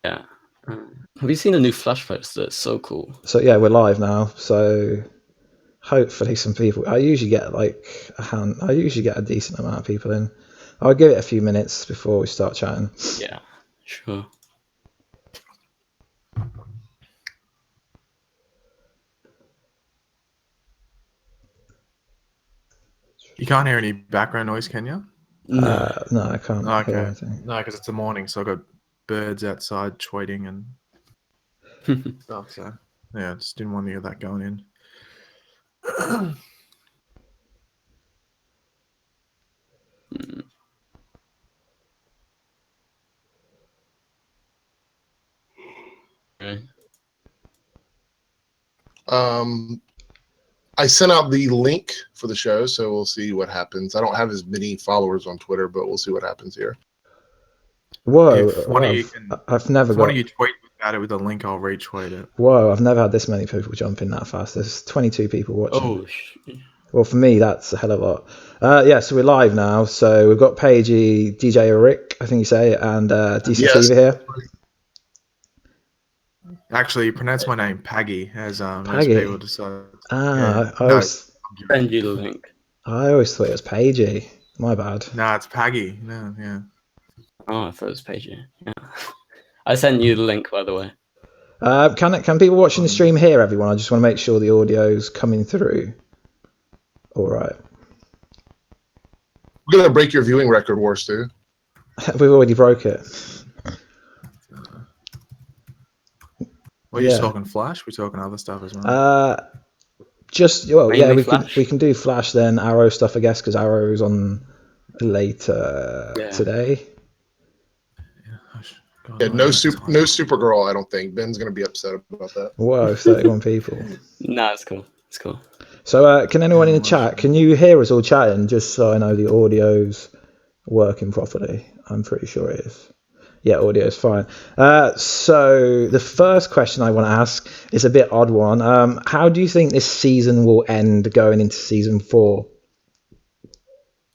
Yeah. Have you seen a new Flash poster? It's so cool. So yeah, we're live now. So hopefully some people. I usually get a decent amount of people in. I'll give it a few minutes before we start chatting. Yeah, sure. You can't hear any background noise, can you? No, I can't hear Okay. anything. No, because it's the morning, so I've got birds outside tweeting and stuff. So yeah, just didn't want to hear that going in. Okay. I sent out the link for the show, so we'll see what happens. I don't have as many followers on Twitter, but we'll see what happens here. Whoa, I've never got. If one of you tweet about it with a link, I'll retweet it. Whoa, I've never had this many people jump in that fast. There's 22 people watching. Oh, well, for me, that's a hell of a lot. Yeah, so we're live now. So we've got Pagey Djairrick, I think you say, and DCTV here. Actually, you pronounce my name Pagey, as most Pagey. people decide. I always send you the link. I always thought it was Pagey. My bad. No, it's Pagey. No, yeah. Oh, I thought it was Pagey. Yeah. I sent you the link, by the way. Can people watching the stream hear everyone? I just want to make sure the audio's coming through. All right. We're gonna break your viewing record, Warstu. We've already broke it. Well, you're talking Flash. We're talking other stuff as well. Mainly we can do Flash then Arrow stuff, I guess, because Arrow's on later today. Yeah, no Supergirl. I don't think Ben's gonna be upset about that. Whoa, 31 people. Nah, it's cool. It's cool. So, can anyone in the chat? Can you hear us all chatting? Just so I know the audio's working properly. I'm pretty sure it is. Yeah, audio is fine. So the first question I want to ask is a bit odd one. How do you think this season will end going into season 4?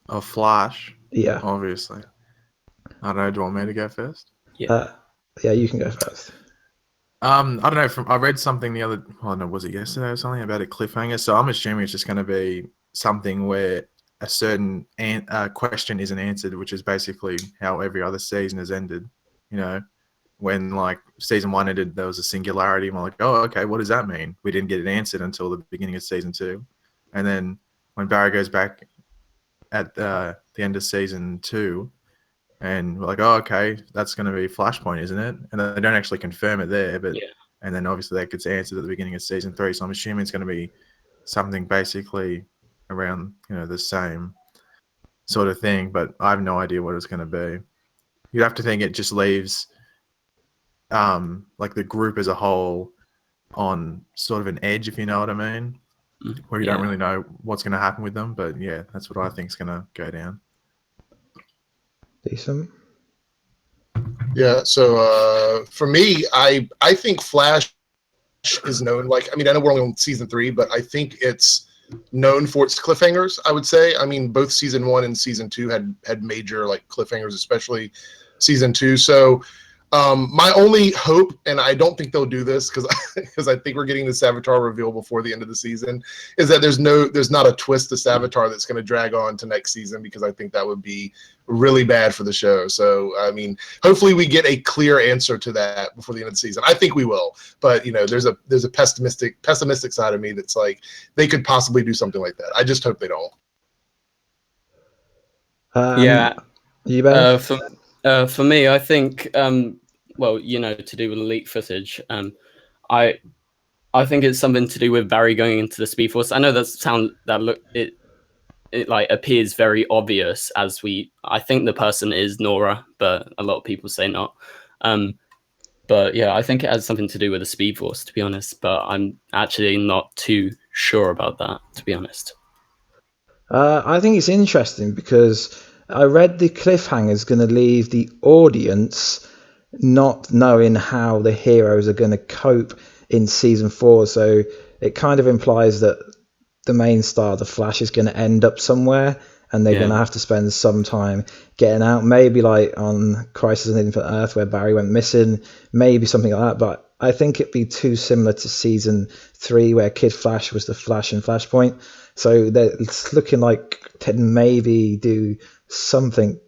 Of Flash? Yeah. Obviously. I don't know. Do you want me to go first? Yeah. Yeah, you can go first. I don't know. I read something the other. I don't know. Was it yesterday or something about a cliffhanger? So I'm assuming it's just going to be something where a certain question isn't answered, which is basically how every other season has ended. You know, when like season 1 ended, there was a singularity, and we're like, oh, okay, what does that mean? We didn't get it answered until the beginning of season 2, and then when Barry goes back at the end of season 2, and we're like, oh, okay, that's going to be Flashpoint, isn't it? And they don't actually confirm it there, but and then obviously that gets answered at the beginning of season 3. So I'm assuming it's going to be something basically around the same sort of thing, but I have no idea what it's going to be. You'd have to think it just leaves like the group as a whole on sort of an edge, if you know what I mean, where you don't really know what's going to happen with them. But yeah, that's what I think is going to go down. Decent. Yeah. So for me, I think Flash is known. Like, I mean, I know we're only on season 3, but I think it's known for its cliffhangers. I would say. I mean, both season 1 and season 2 had major like cliffhangers, especially season 2. So my only hope, and I don't think they'll do this because I think we're getting the Savitar reveal before the end of the season, is that there's not a twist to Savitar that's going to drag on to next season, because I think that would be really bad for the show. So I mean, hopefully we get a clear answer to that before the end of the season. I think we will, but there's a pessimistic side of me that's like they could possibly do something like that. I just hope they don't. You better. For me, I think, to do with leak footage, I think it's something to do with Barry going into the Speed Force. I know it like appears very obvious I think the person is Nora, but a lot of people say not. But yeah, I think it has something to do with the Speed Force, to be honest. But I'm actually not too sure about that, to be honest. I think it's interesting because I read the cliffhanger is going to leave the audience not knowing how the heroes are going to cope in season 4. So it kind of implies that the main star, the Flash, is going to end up somewhere, and they're going to have to spend some time getting out. Maybe like on Crisis on Infinite Earth, where Barry went missing, maybe something like that. But I think it'd be too similar to season 3, where Kid Flash was the Flash in Flashpoint. So it's looking like to maybe do something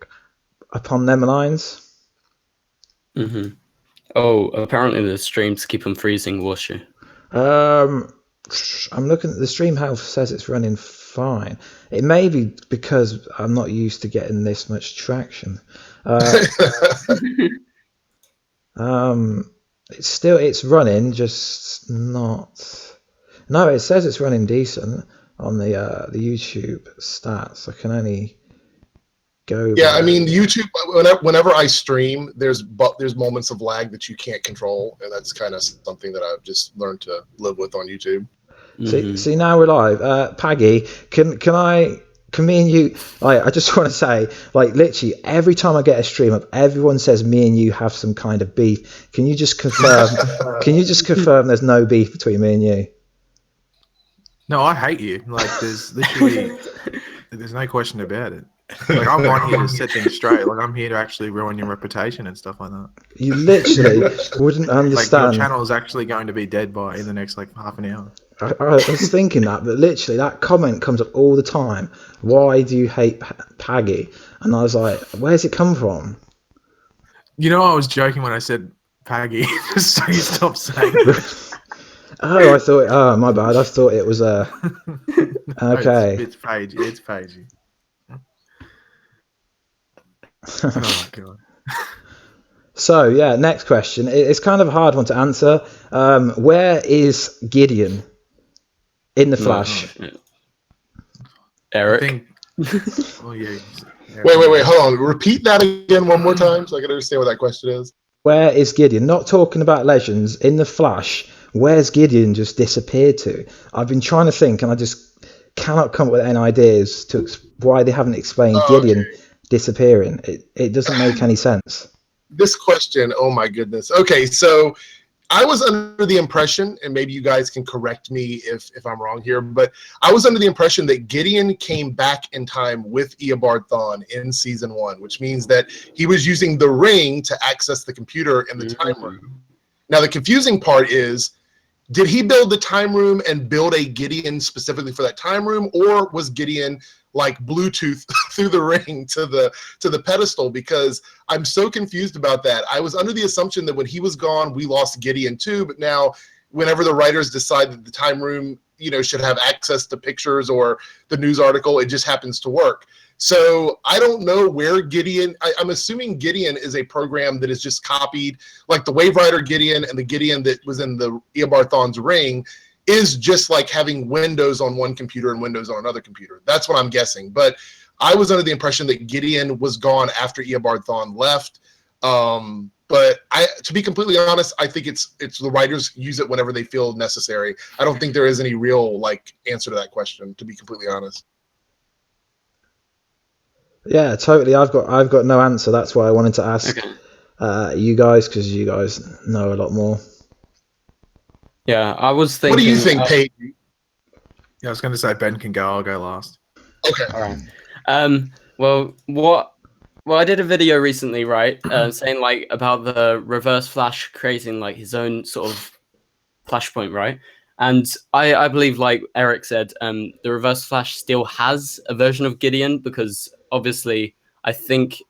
upon them lines. Mm-hmm. Oh, apparently the streams keep on freezing, Warstu. I'm looking at the stream health, says it's running fine. It may be because I'm not used to getting this much traction. It's running, just not. No, it says it's running decent on the YouTube stats. I can only go. Yeah, I mean, YouTube. Whenever I stream, there's moments of lag that you can't control, and that's kind of something that I've just learned to live with on YouTube. See, now we're live. Pagey, can me and you? I just want to say, like, literally every time I get a stream up, everyone says me and you have some kind of beef. Can you just confirm? There's no beef between me and you? No, I hate you. Like, there's literally, there's no question about it. Like, I'm not here to set things straight. Like, I'm here to actually ruin your reputation and stuff like that. You literally wouldn't understand. Like, your channel is actually going to be dead in the next, like, half an hour. I was thinking that, but literally that comment comes up all the time. Why do you hate Pagey? And I was like, where's it come from? You know, I was joking when I said Pagey, just so you stop saying it. Oh, I thought. Oh, my bad. I thought it was okay. It's Pagey. It's Pagey. Oh my god. So yeah, next question. It's kind of a hard one to answer. Where is Gideon in the Flash? Eric. Oh yeah. Wait. Hold on. Repeat that again one more time, so I can understand what that question is. Where is Gideon? Not talking about Legends. In the Flash, where's Gideon just disappeared to? I've been trying to think, and I just cannot come up with any ideas to why they haven't explained Gideon disappearing. It doesn't make any sense. This question, oh my goodness. Okay, so I was under the impression, and maybe you guys can correct me if I'm wrong here, but I was under the impression that Gideon came back in time with Eobard Thawne in season 1, which means that he was using the ring to access the computer in the time room. Now, the confusing part is, did he build the time room and build a Gideon specifically for that time room, or was Gideon like Bluetooth through the ring to the pedestal? Because I'm so confused about that. I was under the assumption that when he was gone, we lost Gideon too. But now, whenever the writers decide that the time room, should have access to pictures or the news article, it just happens to work. So I don't know where Gideon. I'm assuming Gideon is a program that is just copied, like the Wave Rider Gideon and the Gideon that was in the Eobard Thawne's ring is just like having Windows on one computer and Windows on another computer. That's what I'm guessing. But I was under the impression that Gideon was gone after Eobard Thawne left. But to be completely honest, I think it's the writers use it whenever they feel necessary. I don't think there is any real answer to that question, to be completely honest. Yeah, totally. I've got no answer. That's why I wanted to ask you guys, because you guys know a lot more. Yeah, I was thinking. What do you think, Pagey? Yeah, I was going to say Ben can go. I'll go last. Okay. All right. Well, I did a video recently, right, saying about the Reverse Flash creating his own sort of flashpoint, right? And I believe, like Eric said, the Reverse Flash still has a version of Gideon, because obviously I think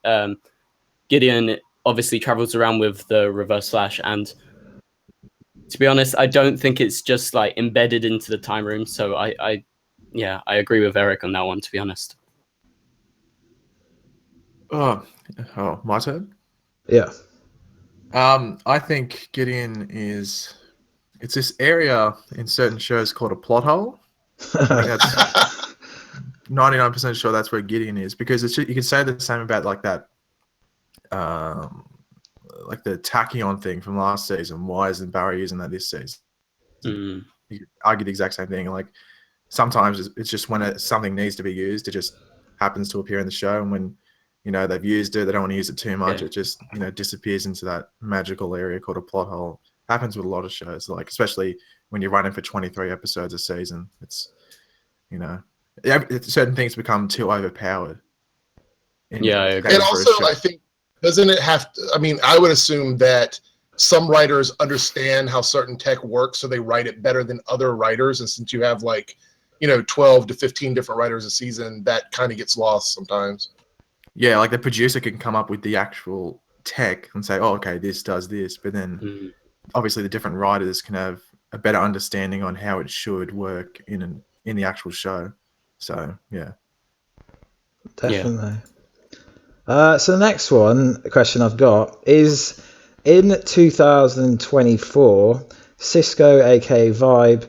Gideon obviously travels around with the Reverse Flash, and to be honest, I don't think it's just embedded into the time room. So I agree with Eric on that one, to be honest. Oh, my turn? Yeah. I think Gideon it's this area in certain shows called a plot hole. That's 99% sure that's where Gideon is, because you can say the same about that, the tachyon thing from last season. Why isn't Barry using that this season? You could argue the exact same thing. Sometimes it's just when something needs to be used, it just happens to appear in the show, and when they've used it, they don't want to use it too much. It just disappears into that magical area called a plot hole. Happens with a lot of shows, especially when you're running for 23 episodes a season. It's certain things become too overpowered. Yeah, I agree. And also, I think, doesn't it have to, I mean, I would assume that some writers understand how certain tech works, so they write it better than other writers. And since you have 12 to 15 different writers a season, that kind of gets lost sometimes. Yeah, like the producer can come up with the actual tech and say, oh, okay, this does this. But then obviously the different writers can have a better understanding on how it should work in the actual show. So, yeah. Definitely. Yeah. So the next question I've got is, in 2024, Cisco, aka Vibe,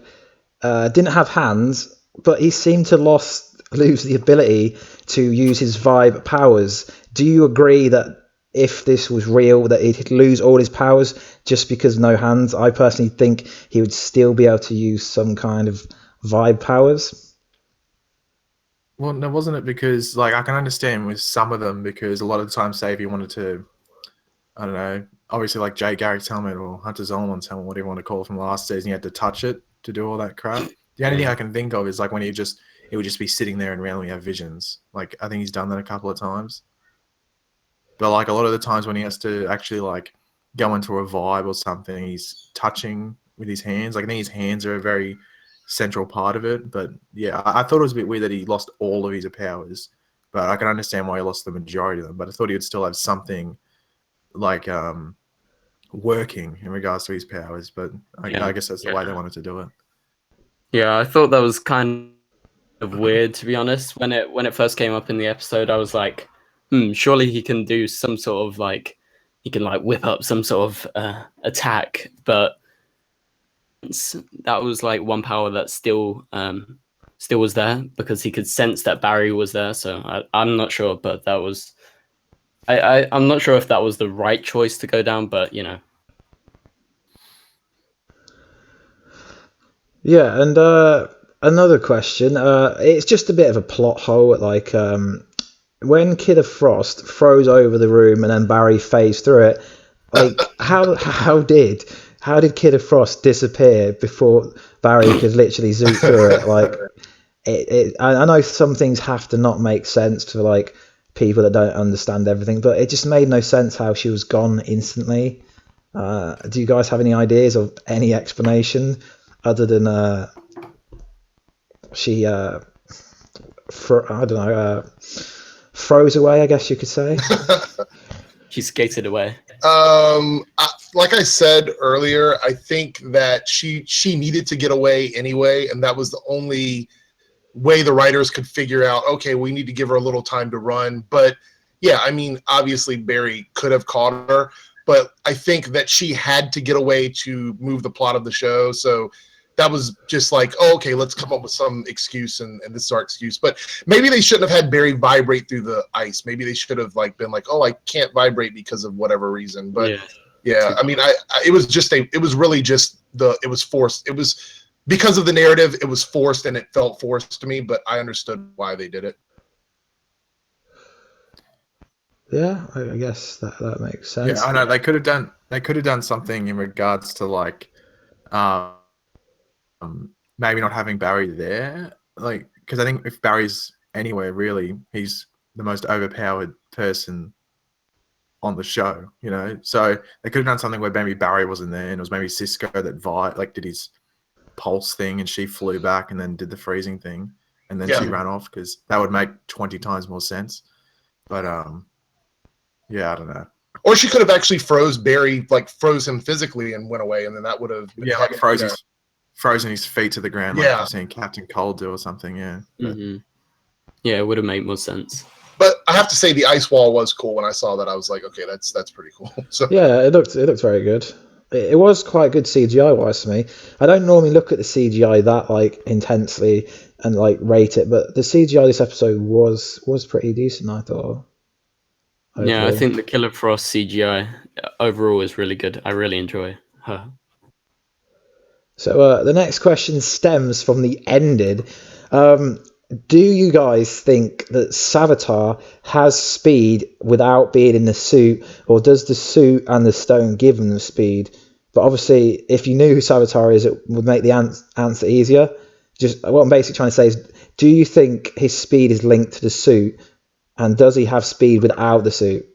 didn't have hands, but he seemed to lose the ability to use his Vibe powers. Do you agree that if this was real, that he'd lose all his powers just because no hands? I personally think he would still be able to use some kind of Vibe powers. Well, no, wasn't it because, I can understand with some of them, because a lot of the time, say, if you wanted to, I don't know, obviously like Jay Garrick's helmet or Hunter Zolman's helmet, whatever you want to call it, from last season, you had to touch it to do all that crap. The only thing I can think of is when it would just be sitting there and randomly have visions. I think he's done that a couple of times. But a lot of the times when he has to actually go into a vibe or something, he's touching with his hands. I think his hands are a very central part of it. But yeah, I thought it was a bit weird that he lost all of his powers. But I can understand why he lost the majority of them. But I thought he would still have something working in regards to his powers. But I guess that's the way they wanted to do it. Yeah, I thought that was kind of weird, to be honest. When it first came up in the episode, I was like, surely he can do some sort of he can whip up some sort of attack, but that was one power that still was there, because he could sense that Barry was there. So I'm not sure, but that was I'm not sure if that was the right choice to go down, but Yeah, and another question. It's just a bit of a plot hole. When Killer Frost froze over the room and then Barry phased through it, how did Killer Frost disappear before Barry could literally zoom through it? I know some things have to not make sense for people that don't understand everything, but it just made no sense how she was gone instantly. Do you guys have any ideas of any explanation other than she froze away, I guess you could say? She skated away. Like I said earlier, I think that she needed to get away anyway, and that was the only way the writers could figure out, okay, we need to give her a little time to run. But yeah, I mean, obviously Barry could have caught her, but I think that she had to get away to move the plot of the show. So that was just okay, let's come up with some excuse, and this is our excuse. But maybe they shouldn't have had Barry vibrate through the ice. Maybe they should have been oh, I can't vibrate because of whatever reason. But yeah, I mean, it was forced. It was because of the narrative, it was forced, and it felt forced to me, but I understood why they did it. Yeah, I guess that makes sense. Yeah, I know they could have done something in regards to maybe not having Barry there, because I think if Barry's anywhere, really, he's the most overpowered person on the show, So they could have done something where maybe Barry wasn't there, and it was maybe Cisco that did his pulse thing, and she flew back and then did the freezing thing, and then she ran off, because that would make 20 times more sense. But yeah, I don't know. Or she could have actually froze Barry, froze him physically and went away, and then that would have frozen his feet to the ground, like I've seen Captain Cold do or something. Yeah. Mm-hmm. Yeah, it would have made more sense. But I have to say, the ice wall was cool. When I saw that, I was like, okay, that's pretty cool. So yeah, it looked very good. It was quite good CGI wise to me. I don't normally look at the CGI that intensely and rate it, but the CGI this episode was pretty decent, I thought. Overall. Yeah, I think the Killer Frost CGI overall is really good. I really enjoy her. So the next question stems from the ended. Do you guys think that Savitar has speed without being in the suit, or does the suit and the stone give him the speed? But obviously, if you knew who Savitar is, it would make the answer easier. just what I'm basically trying to say is, do you think his speed is linked to the suit, and does he have speed without the suit?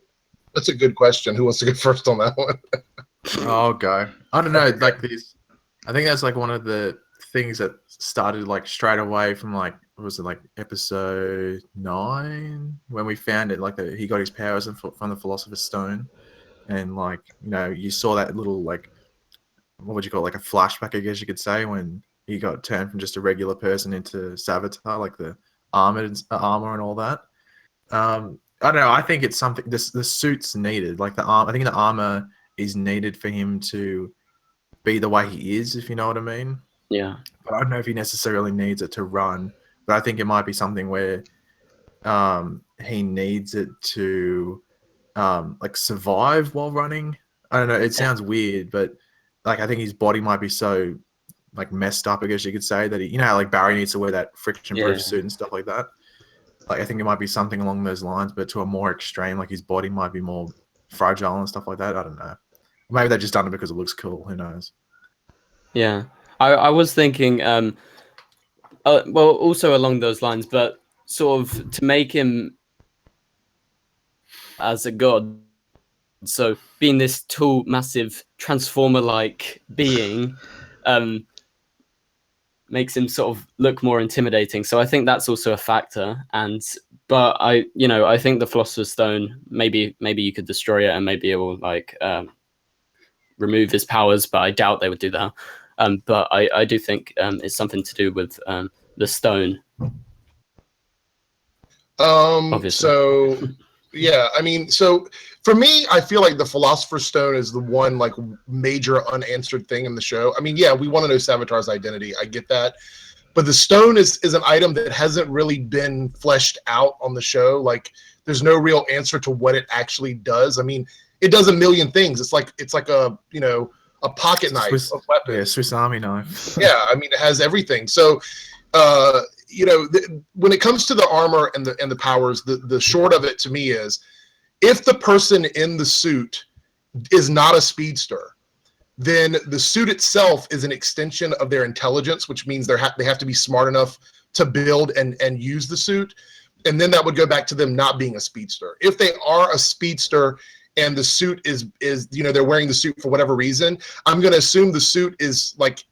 That's a good question. Who wants to go first on that one? I'll go. I don't know, like this. I think that's like one of the things that started like straight away from like, what was it, like episode 9 when we found it, like he got his powers from the Philosopher's Stone, and like, you know, you saw that little, like, what would you call it, like a flashback, I guess you could say, when he got turned from just a regular person into Savitar, like the armor and all that. I don't know. I think it's something. The suit's needed. Like the arm. I think the armor is needed for him to be the way he is, if you know what I mean. Yeah. But I don't know if he necessarily needs it to run. But I think it might be something where he needs it to like survive while running. I don't know. It sounds weird, but like I think his body might be so like messed up, I guess you could say, that he, you know how like Barry needs to wear that friction-proof suit and stuff like that. Like I think it might be something along those lines, but to a more extreme, like his body might be more fragile and stuff like that. I don't know. Maybe they've just done it because it looks cool. Who knows? Yeah, I was thinking, well, also along those lines, but sort of to make him as a god. So being this tall, massive, transformer-like being, makes him sort of look more intimidating. So I think that's also a factor. But I think the Philosopher's Stone, maybe you could destroy it and maybe it will like remove his powers, but I doubt they would do that. But I do think it's something to do with the stone. Obviously. So yeah, I mean, so for me, I feel like the Philosopher's Stone is the one like major unanswered thing in the show. I mean, yeah, we want to know Savitar's identity. I get that. But the stone is an item that hasn't really been fleshed out on the show. Like there's no real answer to what it actually does. I mean, it does a million things. It's like a, you know, a pocket knife, a weapon. Yeah, Swiss Army knife. Yeah, I mean, it has everything. So you know, when it comes to the armor and the powers, the short of it to me is, if the person in the suit is not a speedster, then the suit itself is an extension of their intelligence, which means they have to be smart enough to build and use the suit, and then that would go back to them not being a speedster. If they are a speedster and the suit is you know, they're wearing the suit for whatever reason, I'm going to assume the suit is, like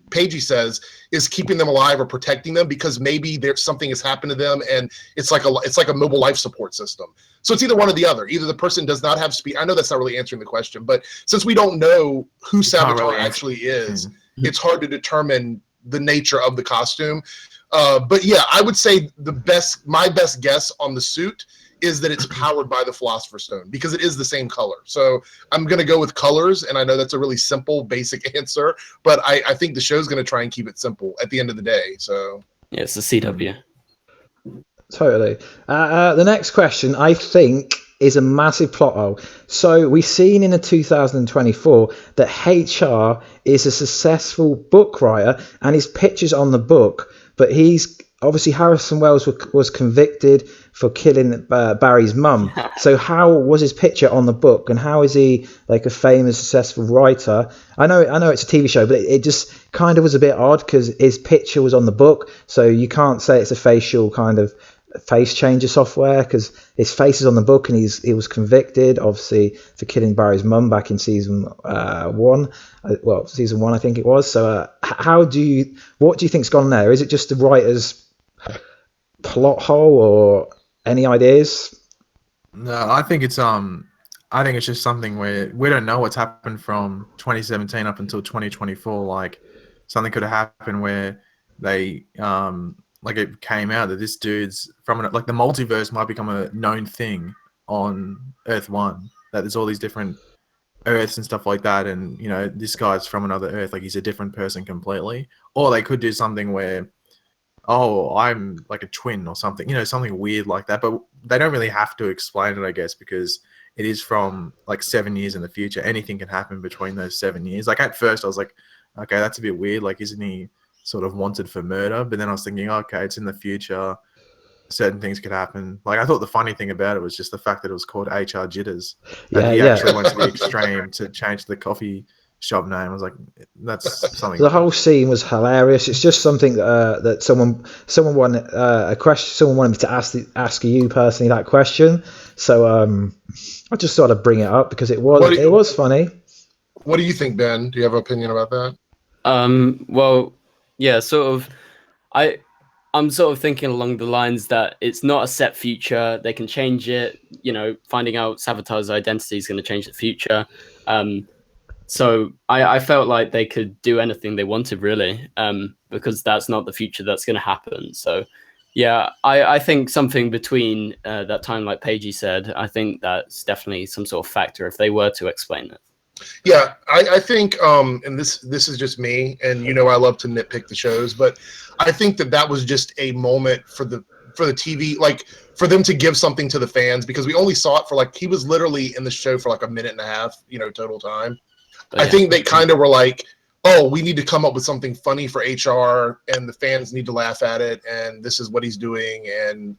Pagey says, is keeping them alive or protecting them, because maybe there's something has happened to them and it's like a mobile life support system. So it's either one or the other. Either the person does not have speed. I know that's not really answering the question, but since we don't know who Savitar actually is, it's hard to determine the nature of the costume. But yeah, I would say my best guess on the suit is that it's powered by the Philosopher's Stone, because it is the same color. So I'm going to go with colors, and I know that's a really simple, basic answer, but I think the show's going to try and keep it simple at the end of the day. So yeah, it's the CW. Totally. The next question, I think, is a massive plot hole. So we've seen in the 2024 that HR is a successful book writer, and his picture's on the book, but he's obviously, Harrison Wells was convicted for killing Barry's mum. So how was his picture on the book, and how is he like a famous, successful writer? I know it's a TV show, but it just kind of was a bit odd because his picture was on the book, so you can't say it's a facial kind of face changer software because his face is on the book, and he was convicted, obviously, for killing Barry's mum back in season 1. Season 1, I think it was. So what do you think's gone there? Is it just the writer's plot hole, or any ideas? No, I think it's just something where we don't know what's happened from 2017 up until 2024. Like something could have happened where they like it came out that this dude's from like the multiverse might become a known thing on Earth 1, that there's all these different Earths and stuff like that, and you know, this guy's from another Earth, like he's a different person completely. Or they could do something where, oh, I'm like a twin or something, you know, something weird like that. But they don't really have to explain it, I guess, because it is from like 7 years in the future. Anything can happen between those 7 years. Like at first I was like, okay, that's a bit weird. Like, isn't he sort of wanted for murder? But then I was thinking, okay, it's in the future. Certain things could happen. Like I thought the funny thing about it was just the fact that it was called HR Jitters. And he actually went to the extreme to change the coffee shop name. I was like, that's something. The whole scene was hilarious. It's just something that someone wanted a question. Someone wanted me to ask you personally that question. So I just sort of bring it up because it was funny. What do you think, Ben? Do you have an opinion about that? Well, yeah, sort of. I'm sort of thinking along the lines that it's not a set future. They can change it. You know, finding out Savitar's identity is going to change the future. So I felt like they could do anything they wanted, really, because that's not the future that's going to happen. So, yeah, I think something between that time, like Pagey said, I think that's definitely some sort of factor if they were to explain it. Yeah, I think, and this is just me, and you know I love to nitpick the shows, but I think that was just a moment for the TV, like for them to give something to the fans, because we only saw it for like, he was literally in the show for like a minute and a half, you know, total time. But, I think they kind of were like, oh, we need to come up with something funny for HR, and the fans need to laugh at it, and this is what he's doing. And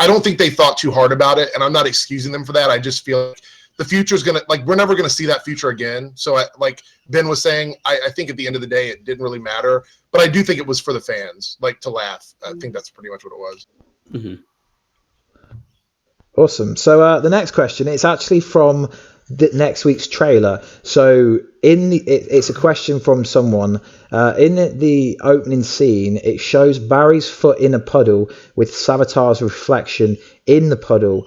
I don't think they thought too hard about it, and I'm not excusing them for that. I just feel like the future is going to, like, we're never going to see that future again. So, like Ben was saying, I think at the end of the day, it didn't really matter. But I do think it was for the fans, like, to laugh. I think that's pretty much what it was. Mm-hmm. Awesome. So the next question, it's actually from next week's trailer. So it's a question from someone. In the opening scene, it shows Barry's foot in a puddle with Savitar's reflection in the puddle.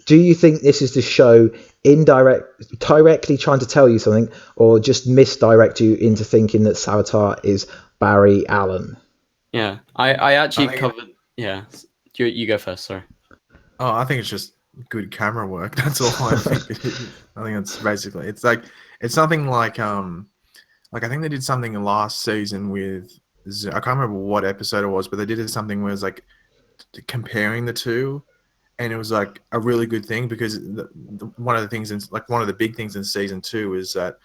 Do you think this is the show directly trying to tell you something, or just misdirect you into thinking that Savitar is Barry Allen? Yeah, I actually covered. Yeah, you go first. Sorry. Oh, I think it's just good camera work. That's all I think. I think it's basically, it's something like I think they did something last season with, I can't remember what episode it was, but they did something where it was like comparing the two. And it was like a really good thing, because one of the big things in season 2 is that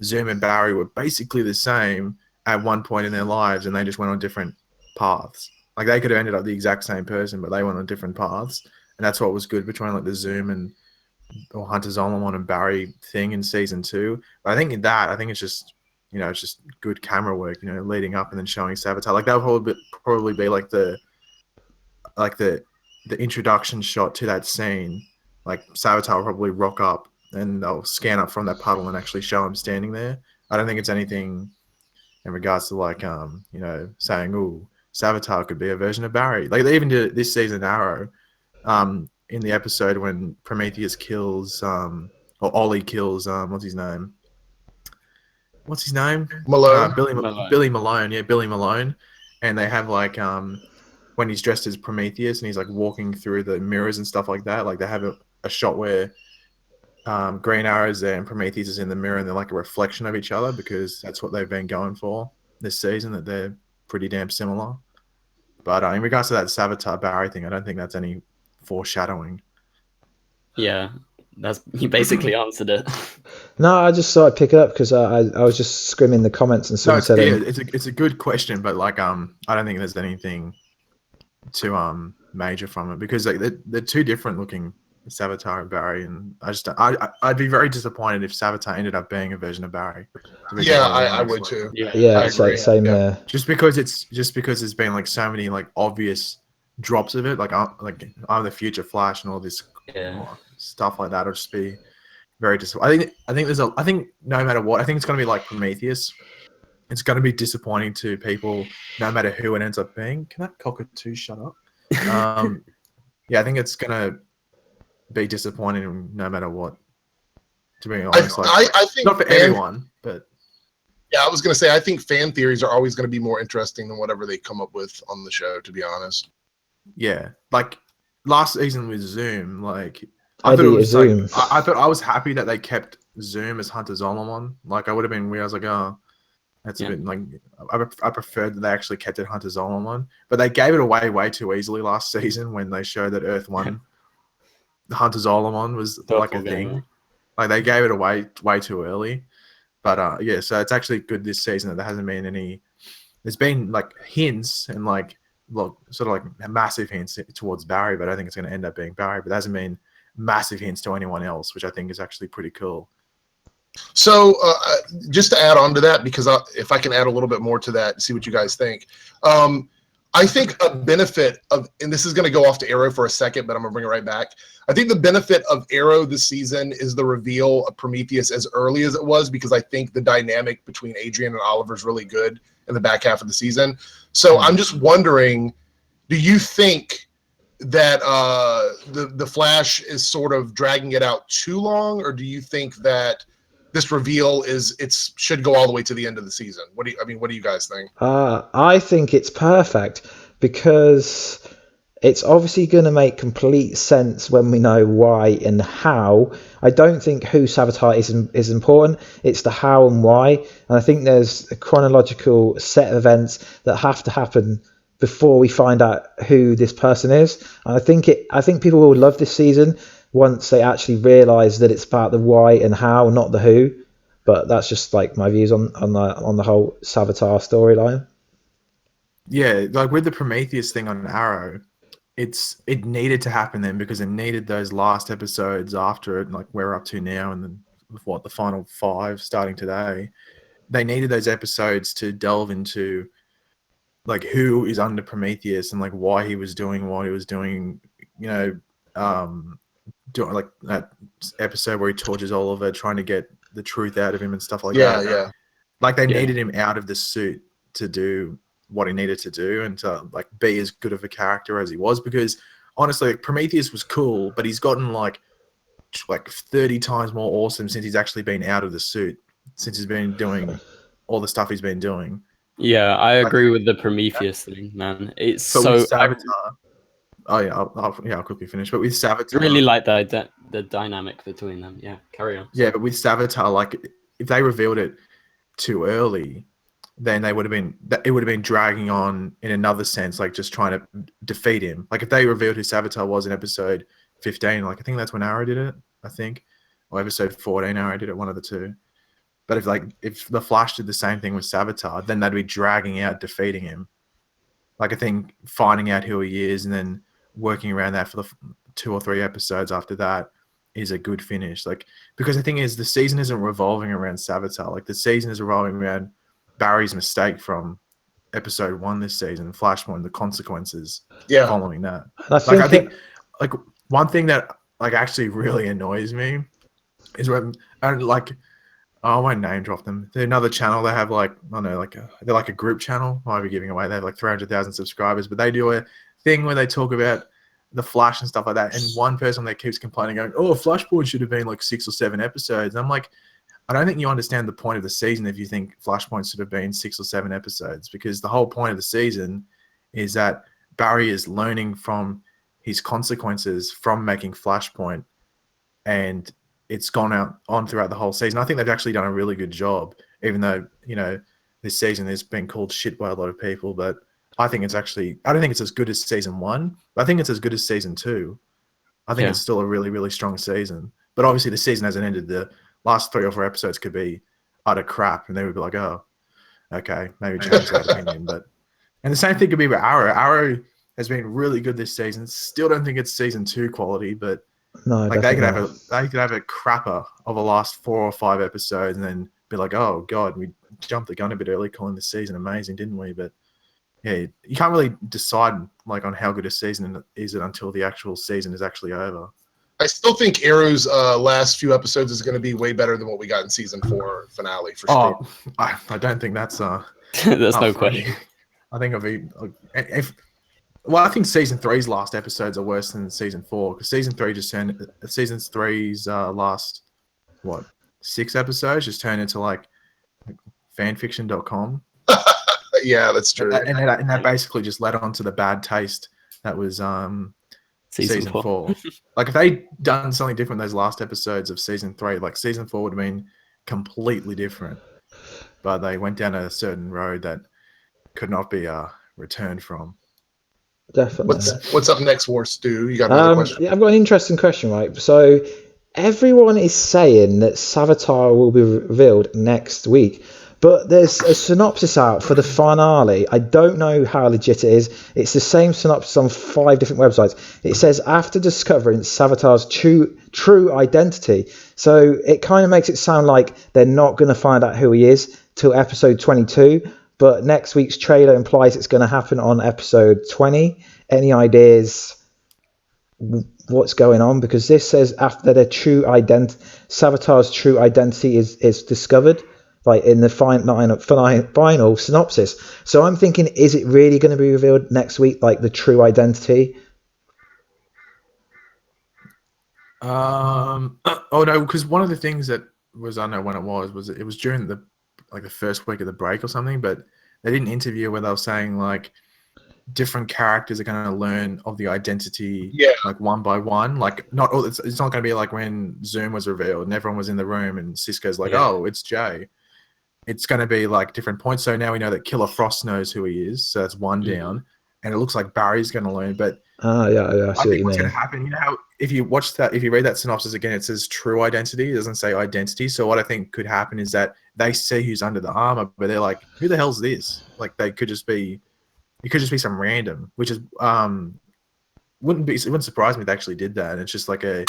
Zoom and Barry were basically the same at one point in their lives, and they just went on different paths. Like, they could have ended up the exact same person, but they went on different paths, and that's what was good between like the Zoom or Hunter Zolomon and Barry thing in season 2. But I think it's just, you know, it's just good camera work, you know, leading up and then showing Savitar. Like, that would probably be like the introduction shot to that scene. Like, Savitar will probably rock up and they'll scan up from that puddle and actually show him standing there. I don't think it's anything in regards to like, you know, saying, "Ooh, Savitar could be a version of Barry." Like, they even did it this season, Arrow, in the episode when Prometheus kills, or Ollie kills, what's his name? Malone. Billy Malone. Yeah, Billy Malone. And they have like, when he's dressed as Prometheus and he's like walking through the mirrors and stuff like that, like they have a shot where Green Arrow's there and Prometheus is in the mirror, and they're like a reflection of each other, because that's what they've been going for this season, that they're pretty damn similar. But in regards to that Savitar Barry thing, I don't think that's any foreshadowing. Yeah, you basically answered it. No, I just thought I'd pick it up because I was just scrimming the comments and someone said it's a good question, but like I don't think there's anything too major from it, because like they're two different looking, Savitar and Barry, and I'd be very disappointed if Savitar ended up being a version of Barry. Yeah, I would too. yeah, I agree. Same here. Just because there's been like so many like obvious drops of it, like I'm the future Flash and all this stuff like that. It'll just be very disappointing. I think no matter what, I think it's going to be like Prometheus. It's going to be disappointing to people no matter who it ends up being. Can that cockatoo shut up? Yeah, I think it's going to be disappointing no matter what, to be honest. I think not for everyone, but yeah, I was going to say, I think fan theories are always going to be more interesting than whatever they come up with on the show, to be honest. Yeah, like last season with Zoom, like I thought it was Zoom. I thought I was happy that they kept Zoom as Hunter Zolomon. Like, I would have been weird. I was like, oh, that's a bit like, I preferred that they actually kept it Hunter Zolomon, but they gave it away way too easily last season when they showed that Earth 1 Hunter Zolomon was like a thing. Like, they gave it away way too early. But yeah, so it's actually good this season that there hasn't been any. There's been like hints and like, look, sort of like massive hints towards Barry, but I think it's going to end up being Barry. But there hasn't been massive hints to anyone else, which I think is actually pretty cool. So just to add on to that, because if I can add a little bit more to that, see what you guys think. I think a benefit of, and this is going to go off to Arrow for a second, but I'm going to bring it right back. I think the benefit of Arrow this season is the reveal of Prometheus as early as it was, because I think the dynamic between Adrian and Oliver is really good in the back half of the season. So I'm just wondering, do you think that the Flash is sort of dragging it out too long, or do you think that this reveal should go all the way to the end of the season? What do you guys think? I think it's perfect, because it's obviously going to make complete sense when we know why and how. I don't think who Savitar is important. It's the how and why. And I think there's a chronological set of events that have to happen before we find out who this person is. And I think people will love this season once they actually realise that it's about the why and how, not the who. But that's just like my views on the whole Savitar storyline. Yeah, like with the Prometheus thing on Arrow, it needed to happen then, because it needed those last episodes after it, like we're up to now, and then the final 5 starting today. They needed those episodes to delve into like who is under Prometheus and like why he was doing what he was doing. Doing like that episode where he tortures Oliver, trying to get the truth out of him and stuff like that. Yeah. Like they needed him out of the suit to do what he needed to do and to like be as good of a character as he was, because honestly, like, Prometheus was cool, but he's gotten like 30 times more awesome since he's actually been out of the suit, since he's been doing all the stuff he's been doing. Yeah, I agree with the Prometheus thing, man. It's so Savitar, I'll quickly finish. But with Savitar, really like the dynamic between them. Yeah, carry on. Yeah, but with Savitar, like if they revealed it too early, then it would have been dragging on in another sense, like just trying to defeat him. Like if they revealed who Savitar was in episode 15, like I think that's when Arrow did it, I think, or episode 14, Arrow did it, one of the two. But if the Flash did the same thing with Savitar, then they'd be dragging out defeating him. Like I think finding out who he is and then working around that for the 2 or 3 episodes after that is a good finish. Like, because the thing is, the season isn't revolving around Savitar. Like the season is revolving around Barry's mistake from episode 1 this season, Flashpoint, the consequences following that. I think one thing that like actually really annoys me is when I won't name drop them. They're another channel. They have they're like a group channel. I might be giving away. They have like 300,000 subscribers, but they do a thing where they talk about the Flash and stuff like that. And one person that keeps complaining, going, "Oh, Flashpoint should have been like 6 or 7 episodes." And I'm like, I don't think you understand the point of the season if you think Flashpoint should have been 6 or 7 episodes, because the whole point of the season is that Barry is learning from his consequences from making Flashpoint, and it's gone on throughout the whole season. I think they've actually done a really good job, even though, this season has been called shit by a lot of people, but I don't think it's as good as season 1, but I think it's as good as season 2. I think it's still a really, really strong season, but obviously the season hasn't ended. The last 3 or 4 episodes could be utter crap, and they would be like, oh, okay, maybe change that opinion. And the same thing could be with Arrow. Arrow has been really good this season. Still don't think it's season 2 quality, but no, like they could have a crapper of the last 4 or 5 episodes, and then be like, oh god, we jumped the gun a bit early calling this season amazing, didn't we? But yeah, you can't really decide like on how good a season is it until the actual season is actually over. I still think Arrow's last few episodes is going to be way better than what we got in season 4 finale for sure. I don't think that's there's no question. I think I think season 3's last episodes are worse than season 4, because season 3's last 6 episodes just turned into like fanfiction.com. Yeah, that's true. And that basically just led on to the bad taste that was season 4. Like if they'd done something different those last episodes of season 3, like season 4 would have been completely different. But they went down a certain road that could not be returned from. Definitely. What's up next, Warstu? You got another question? Yeah, I've got an interesting question, right? So everyone is saying that Savitar will be revealed next week, But there's a synopsis out for the finale. I don't know how legit it is. It's the same synopsis on 5 different websites. It says, after discovering Savitar's true identity. So it kind of makes it sound like they're not going to find out who he is till episode 22. But next week's trailer implies it's going to happen on episode 20. Any ideas what's going on? Because this says after their Savitar's true identity is discovered, like in the final synopsis. So I'm thinking, is it really going to be revealed next week, like the true identity? Oh no, because one of the things that was, I don't know when it was it was during the first week of the break or something, but they did an interview where they were saying like different characters are going to learn of the identity, like one by one. Like not all, it's not going to be like when Zoom was revealed and everyone was in the room and Cisco's like, oh, it's Jay. It's going to be like different points. So now we know that Killer Frost knows who he is. So that's one down. And it looks like Barry's going to learn. But I think what's going to happen, you know how if you read that synopsis again, it says true identity. It doesn't say identity. So what I think could happen is that they see who's under the armor, but they're like, who the hell's this? Like it could just be some random, which is it wouldn't surprise me if they actually did that. It's just like a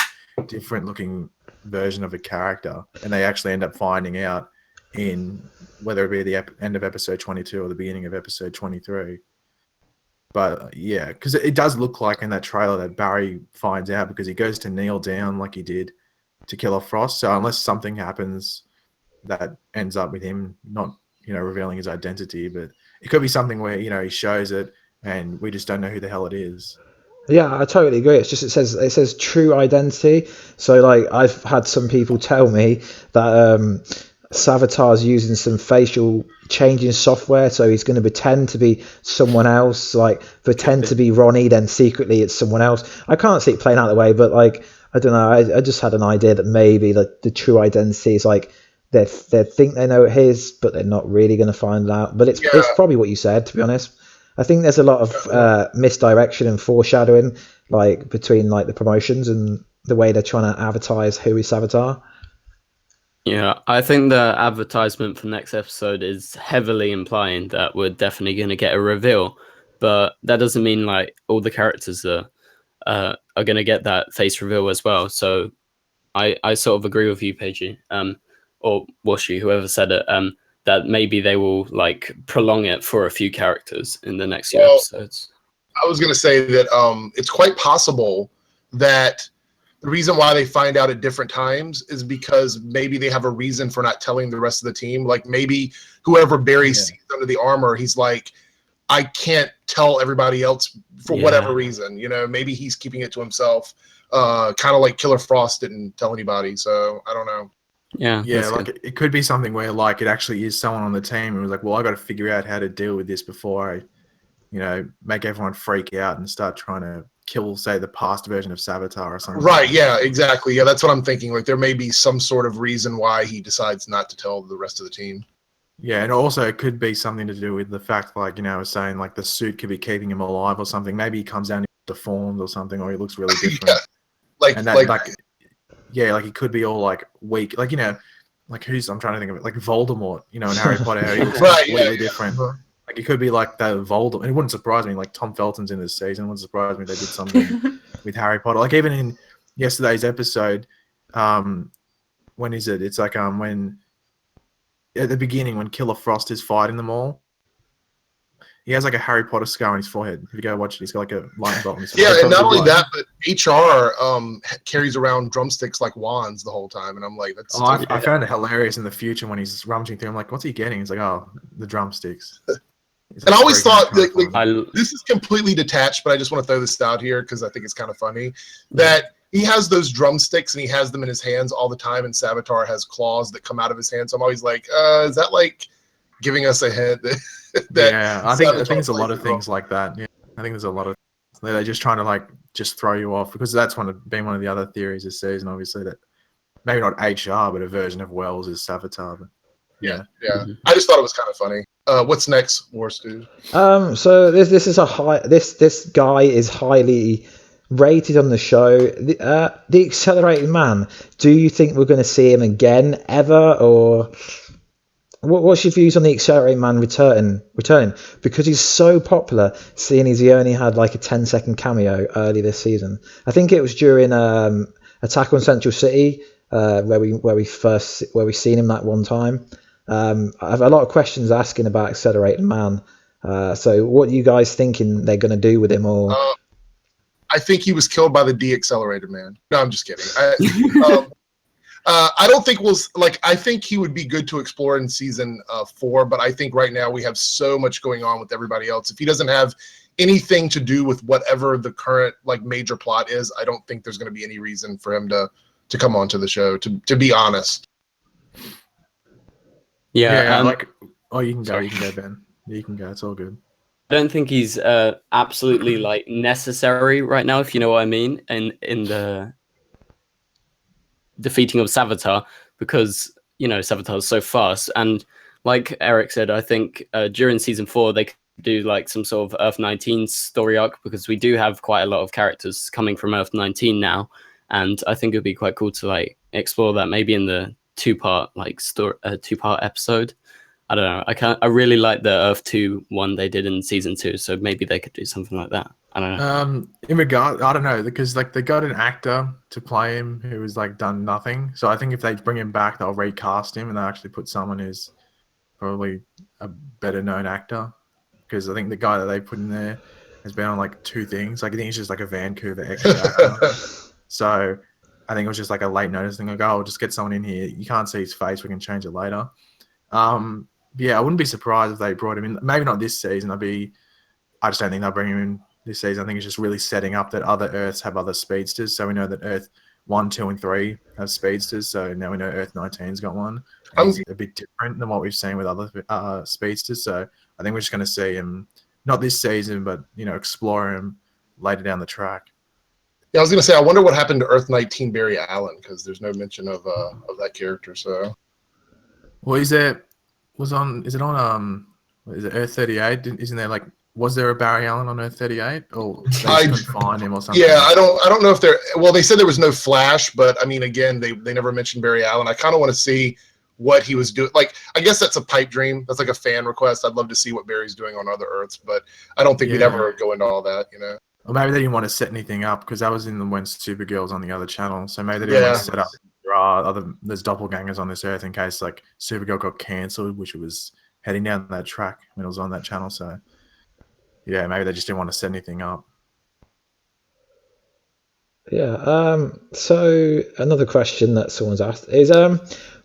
different looking version of a character, and they actually end up finding out in whether it be the end of episode 22 or the beginning of episode 23. But yeah, because it does look like in that trailer that Barry finds out because he goes to kneel down like he did to Killer Frost. So unless something happens that ends up with him not, revealing his identity, but it could be something where, he shows it and we just don't know who the hell it is. Yeah, I totally agree. It's just it says true identity. So like I've had some people tell me that Savitar's using some facial changing software, so he's going to pretend to be someone else, like pretend to be Ronnie, then secretly it's someone else. I can't see it playing out that way, but like I don't know. I just had an idea that maybe the true identity is like they think they know it is, but they're not really going to find out. But it's probably what you said, to be honest. I think there's a lot of misdirection and foreshadowing, like between like the promotions and the way they're trying to advertise who is Savitar. Yeah, I think the advertisement for next episode is heavily implying that we're definitely going to get a reveal, but that doesn't mean like all the characters are going to get that face reveal as well. So I sort of agree with you, Pagey, or Warstu, whoever said it, that maybe they will like prolong it for a few characters in the next few episodes. I was going to say that it's quite possible that the reason why they find out at different times is because maybe they have a reason for not telling the rest of the team. Like maybe whoever Barry sees under the armor, he's like, I can't tell everybody else for whatever reason. Maybe he's keeping it to himself. Kind of like Killer Frost didn't tell anybody. So I don't know. Yeah, like it could be something where like it actually is someone on the team who was like, well, I got to figure out how to deal with this before I, make everyone freak out and start trying to kill, say, the past version of Savitar or something. Right, yeah, exactly. Yeah, that's what I'm thinking. Like there may be some sort of reason why he decides not to tell the rest of the team. Yeah, and also it could be something to do with the fact, like, I was saying, like the suit could be keeping him alive or something. Maybe he comes down deformed or something, or he looks really different. Like he could be all like weak, like like who's I'm trying to think of it, like Voldemort, in Harry Potter, how he looks completely different. Like it could be like the Voldemort, and it wouldn't surprise me. Like Tom Felton's in this season, it wouldn't surprise me if they did something with Harry Potter. Like even in yesterday's episode, when is it? It's like when at the beginning when Killer Frost is fighting them all. He has like a Harry Potter scar on his forehead. If you go watch it, he's got like a lightning bolt on his forehead. Yeah, and not only that, but HR carries around drumsticks like wands the whole time, and I'm like, that's. I found it hilarious in the future when he's rummaging through. I'm like, what's he getting? He's like, oh, the drumsticks. And I always thought that this is completely detached, but I just want to throw this out here because I think it's kind of funny that he has those drumsticks and he has them in his hands all the time, and Savitar has claws that come out of his hands. So I'm always like, is that like giving us a hint? I think it's a lot of things like that. Yeah, I think there's a lot of they're just trying to like just throw you off because that's been one of the other theories this season. Obviously, that maybe not HR, but a version of Wells is Savitar. But yeah. I just thought it was kind of funny. What's next, Warstu? So this is this guy is highly rated on the show. The Accelerating Man. Do you think we're going to see him again ever, or What's your views on the Accelerate Man returning? Because he's so popular, seeing as he only had like a 10-second cameo early this season. I think it was during Attack on Central City, where we seen him that one time. I have a lot of questions asking about Accelerating Man. So what are you guys thinking they're going to do with him? Or I think he was killed by the de-accelerated man. No, I'm just kidding. I don't think I think he would be good to explore in season 4, but I think right now we have so much going on with everybody else. If he doesn't have anything to do with whatever the current like major plot is, I don't think there's going to be any reason for him to come onto the show, to be honest. Yeah, you can go, Ben. You can go, it's all good. I don't think he's absolutely like necessary right now, if you know what I mean, in the defeating of Savitar, because Savitar is so fast. And like Eric said, I think during season 4 they could do like some sort of Earth 19 story arc, because we do have quite a lot of characters coming from Earth 19 now, and I think it would be quite cool to like explore that maybe in the two-part episode. I don't know. I really like the Earth 2 one they did in season 2, so maybe they could do something like that. I don't know. I don't know, because like they got an actor to play him who has like done nothing. So I think if they bring him back, they'll recast him and they'll actually put someone who's probably a better known actor. Because I think the guy that they put in there has been on like 2 things. Like I think he's just like a Vancouver extra actor. So I think it was just like a late notice thing. Like, oh, just get someone in here. You can't see his face. We can change it later. Yeah, I wouldn't be surprised if they brought him in. Maybe not this season. I just don't think they'll bring him in this season. I think it's just really setting up that other Earths have other speedsters. So we know that Earth 1, 2, and 3 have speedsters. So now we know Earth 19's got one. It's a bit different than what we've seen with other speedsters. So I think we're just going to see him, not this season, but explore him later down the track. Yeah, I was going to say, I wonder what happened to Earth 19 Barry Allen, because there's no mention of that character. So, well, is it on Earth 38? Isn't there was there a Barry Allen on Earth 38? Or they couldn't find him or something? Yeah, I don't know if they said there was no Flash, but I mean, again, they never mentioned Barry Allen. I kind of want to see what he was doing. Like, I guess that's a pipe dream. That's like a fan request. I'd love to see what Barry's doing on other Earths, but I don't think we'd ever go into all that, Or maybe they didn't want to set anything up, because that was in the when Supergirl's on the other channel. So maybe they didn't want to set up there's doppelgangers on this Earth in case like Supergirl got cancelled, which was heading down that track when it was on that channel. So yeah, maybe they just didn't want to set anything up. Yeah. So another question that someone's asked is,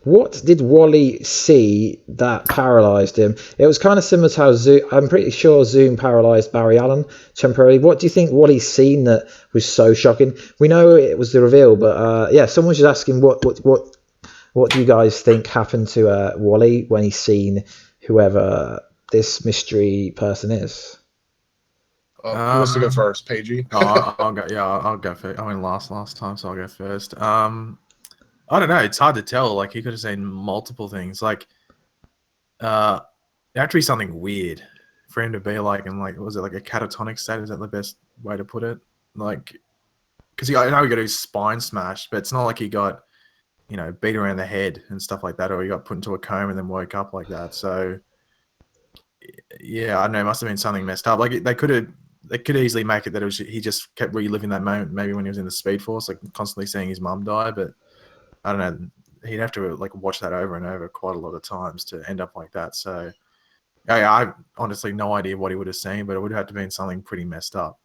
what did Wally see that paralyzed him? It was kind of similar to how I'm pretty sure Zoom paralyzed Barry Allen temporarily. What do you think Wally's seen that was so shocking? We know it was the reveal, but yeah, someone's just asking what do you guys think happened to Wally when he's seen whoever this mystery person is? Who wants to go first, Pagey? I'll go. Yeah, I'll go first. I went last time, so I'll go first. I don't know. It's hard to tell. Like, he could have seen multiple things. Like, it had to be something weird for him to be like, and like, was it like a catatonic state? Is that the best way to put it? Like, because I know he got his spine smashed, but it's not like he got, beat around the head and stuff like that, or he got put into a coma and then woke up like that. So, yeah, I don't know. It must have been something messed up. Like, they could easily make it that he just kept reliving that moment, maybe when he was in the Speed Force, like constantly seeing his mum die, but I don't know. He'd have to like watch that over and over quite a lot of times to end up like that. So, yeah, I honestly no idea what he would have seen, but it would have to been something pretty messed up.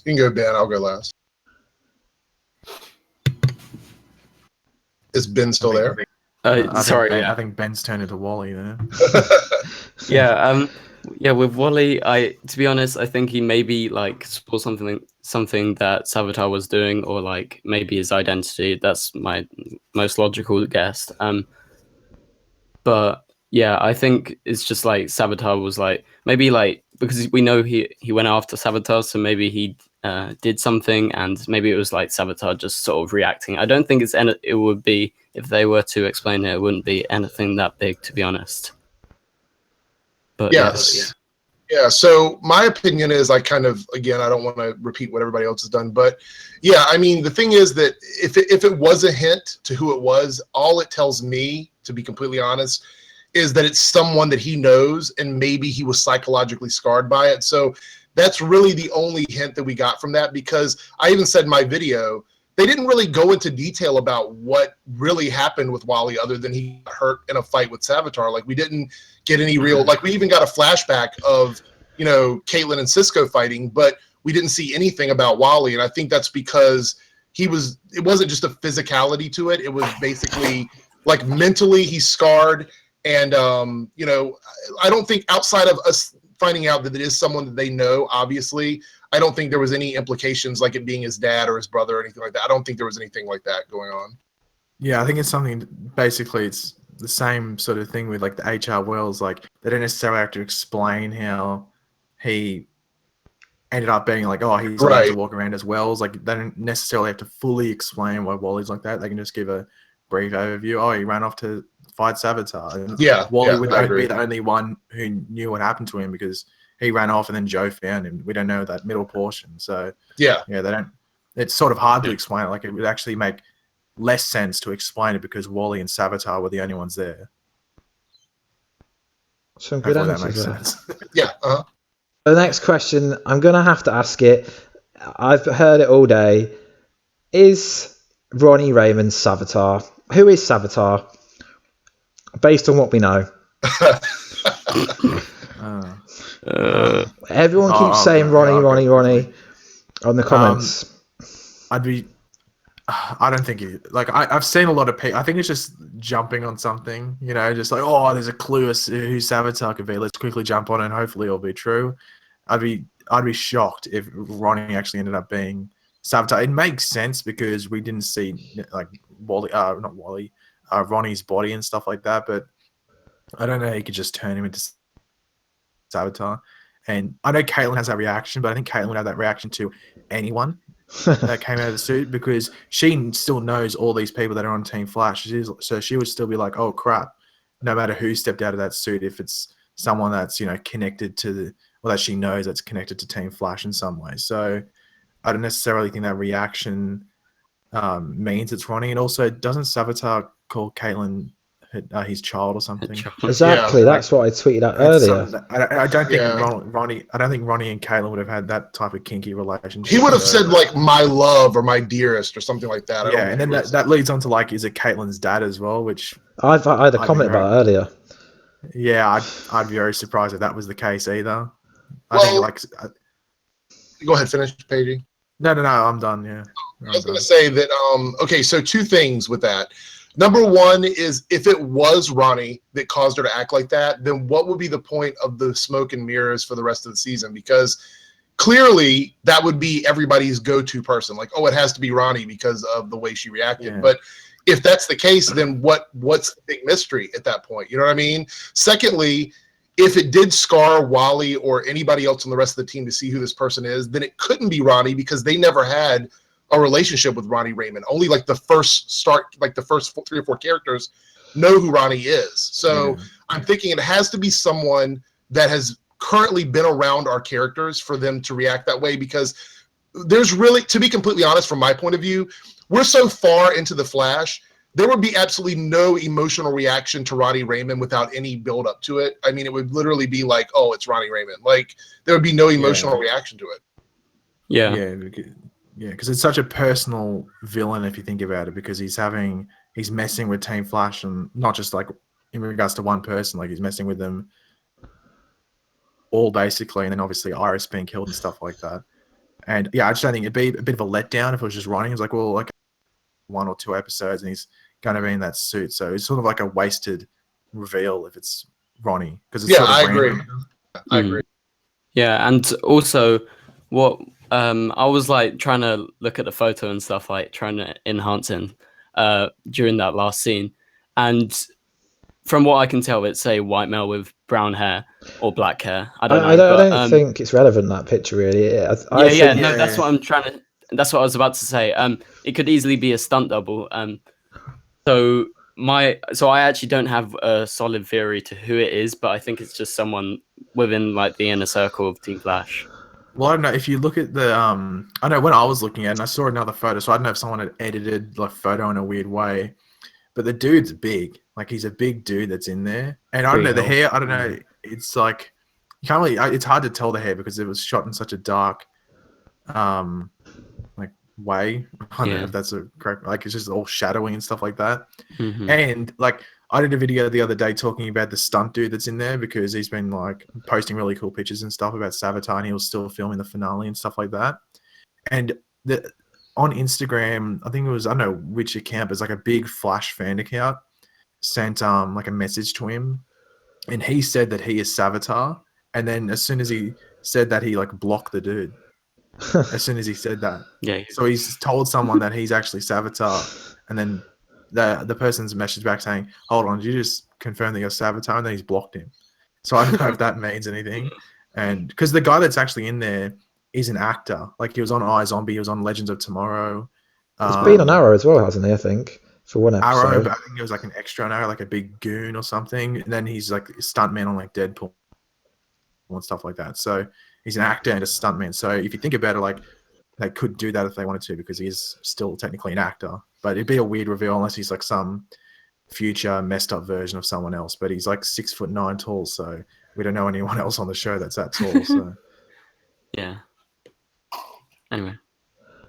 You can go, Ben. I'll go last. Is Ben still there? I think Ben's turned into Wally there. Yeah, with Wally, to be honest, I think he maybe like saw something that Savitar was doing, or like maybe his identity. That's my most logical guess. But yeah, I think it's just like Savitar was like, maybe like, because we know he went after Savitar, so maybe he did something, and maybe it was like Savitar just sort of reacting. I don't think it would be, if they were to explain it, it wouldn't be anything that big, to be honest. But yes. Yeah, so my opinion is, I don't want to repeat what everybody else has done, but yeah, I mean, the thing is that if it was a hint to who it was, all it tells me to be completely honest, is that it's someone that he knows and maybe he was psychologically scarred by it. So that's really the only hint that we got from that, because I even said in my video, they didn't really go into detail about what really happened with Wally other than he got hurt in a fight with Savitar. Like, we didn't get any real, like, we even got a flashback of, you know, Caitlyn and Cisco fighting, but we didn't see anything about Wally. And I think that's because it wasn't just a physicality to it. It was basically like mentally he's scarred. And, you know, I don't think outside of us finding out that it is someone that they know, obviously, I don't think there was any implications like it being his dad or his brother or anything like that. I don't think there was anything like that going on. Yeah, I think it's something, basically it's the same sort of thing with like the HR Wells. Like, they don't necessarily have to explain how he ended up being like, oh, he's allowed to walk around as Wells. Like, they don't necessarily have to fully explain why Wally's like that. They can just give a brief overview. Oh, he ran off to fight Savitar. And Wally would be the only one who knew what happened to him because he ran off and then Joe found him. We don't know that middle portion. So yeah, they don't. It's sort of hard to explain it. Like, it would actually make less sense to explain it because Wally and Savitar were the only ones there. Some good answers. That makes sense. Yeah. The next question, I'm gonna have to ask it. I've heard it all day. Is Ronnie Raymond Savitar? Who is Savitar? Based on what we know. Everyone keeps saying Ronnie on the comments. I don't think I've seen a lot of people. I think it's just jumping on something, you know, just like, oh, there's a clue as to who Savitar could be. Let's quickly jump on it and hopefully it'll be true. I'd be shocked if Ronnie actually ended up being Savitar. It makes sense because we didn't see like Ronnie's body and stuff like that, but I don't know, he could just turn him into Savitar. And I know Caitlyn has that reaction, but I think Caitlyn would have that reaction to anyone that came out of the suit because she still knows all these people that are on Team Flash. So she would still be like, oh crap, no matter who stepped out of that suit, if it's someone that's, you know, connected to that she knows that's connected to Team Flash in some way. So I don't necessarily think that reaction means it's Ronnie. And also, doesn't Savitar call Caitlyn his child or something? Exactly, that's what I tweeted out earlier. I don't think Ronnie. I don't think Ronnie and Caitlyn would have had that type of kinky relationship. He would have said like "my love" or "my dearest" or something like that. And then that leads on to like, is it Caitlyn's dad as well? Which I had a comment about earlier. Yeah, I'd be very surprised if that was the case either. I think go ahead, finish, Pagey. No, I'm done. Yeah, I was going to say that. Okay, so two things with that. Number one is if it was Ronnie that caused her to act like that, then what would be the point of the smoke and mirrors for the rest of the season? Because clearly that would be everybody's go-to person. Like, oh, it has to be Ronnie because of the way she reacted. Yeah. But if that's the case, then what's the big mystery at that point? You know what I mean? Secondly, if it did scar Wally or anybody else on the rest of the team to see who this person is, then it couldn't be Ronnie because they never had a relationship with Ronnie Raymond. Only like the first 3 or 4 characters know who Ronnie is. So I'm thinking it has to be someone that has currently been around our characters for them to react that way, because there's really, to be completely honest, from my point of view, we're so far into the Flash, there would be absolutely no emotional reaction to Ronnie Raymond without any build up to it. I mean, it would literally be like, oh, it's Ronnie Raymond. Like, there would be no emotional reaction to it. Yeah, because it's such a personal villain if you think about it, because he's messing with Team Flash, and not just like in regards to one person, like he's messing with them all basically, and then obviously Iris being killed and stuff like that. And yeah, I just don't think it'd be a bit of a letdown if it was just Ronnie. It's like, well, like 1 or 2 episodes and he's going to be in that suit. So it's sort of like a wasted reveal if it's Ronnie. I agree. Yeah, and also what I was like trying to look at the photo and stuff, like trying to enhance him during that last scene. And from what I can tell, it's a white male with brown hair or black hair. I don't know. I don't think it's relevant, that picture, really. That's what I'm trying to. That's what I was about to say. It could easily be a stunt double. So I actually don't have a solid theory to who it is, but I think it's just someone within like the inner circle of Team Flash. Well, I don't know if you look at the I know when I was looking at it and I saw another photo, so I don't know if someone had edited the photo in a weird way, but the dude's big. Like he's a big dude that's in there, and I don't know the Pretty hair. I don't know. It's like you can't really. It's hard to tell the hair because it was shot in such a dark, like way. I don't know if that's a correct. Like it's just all shadowy and stuff like that. Mm-hmm. And like I did a video the other day talking about the stunt dude that's in there because he's been like posting really cool pictures and stuff about Savitar, and he was still filming the finale and stuff like that. And on Instagram, I think it was, I don't know which account, but it's like a big Flash fan account sent like a message to him, and he said that he is Savitar. And then as soon as he said that, he like blocked the dude. As soon as he said that, so he's told someone that he's actually Savitar, and then the person's messaged back saying, "Hold on, did you just confirm that you're Savitar?" And then he's blocked him. So I don't know if that means anything. And because the guy that's actually in there is an actor. Like he was on iZombie, he was on Legends of Tomorrow. He's been on Arrow as well, hasn't he? I think for one episode. Arrow, but I think he was like an extra on Arrow, like a big goon or something. And then he's like a stuntman on like Deadpool and stuff like that. So he's an actor and a stuntman. So if you think about it, like they could do that if they wanted to, because he is still technically an actor. But it'd be a weird reveal unless he's like some future messed up version of someone else. But he's like 6'9" tall, so we don't know anyone else on the show that's that tall. So yeah. Anyway.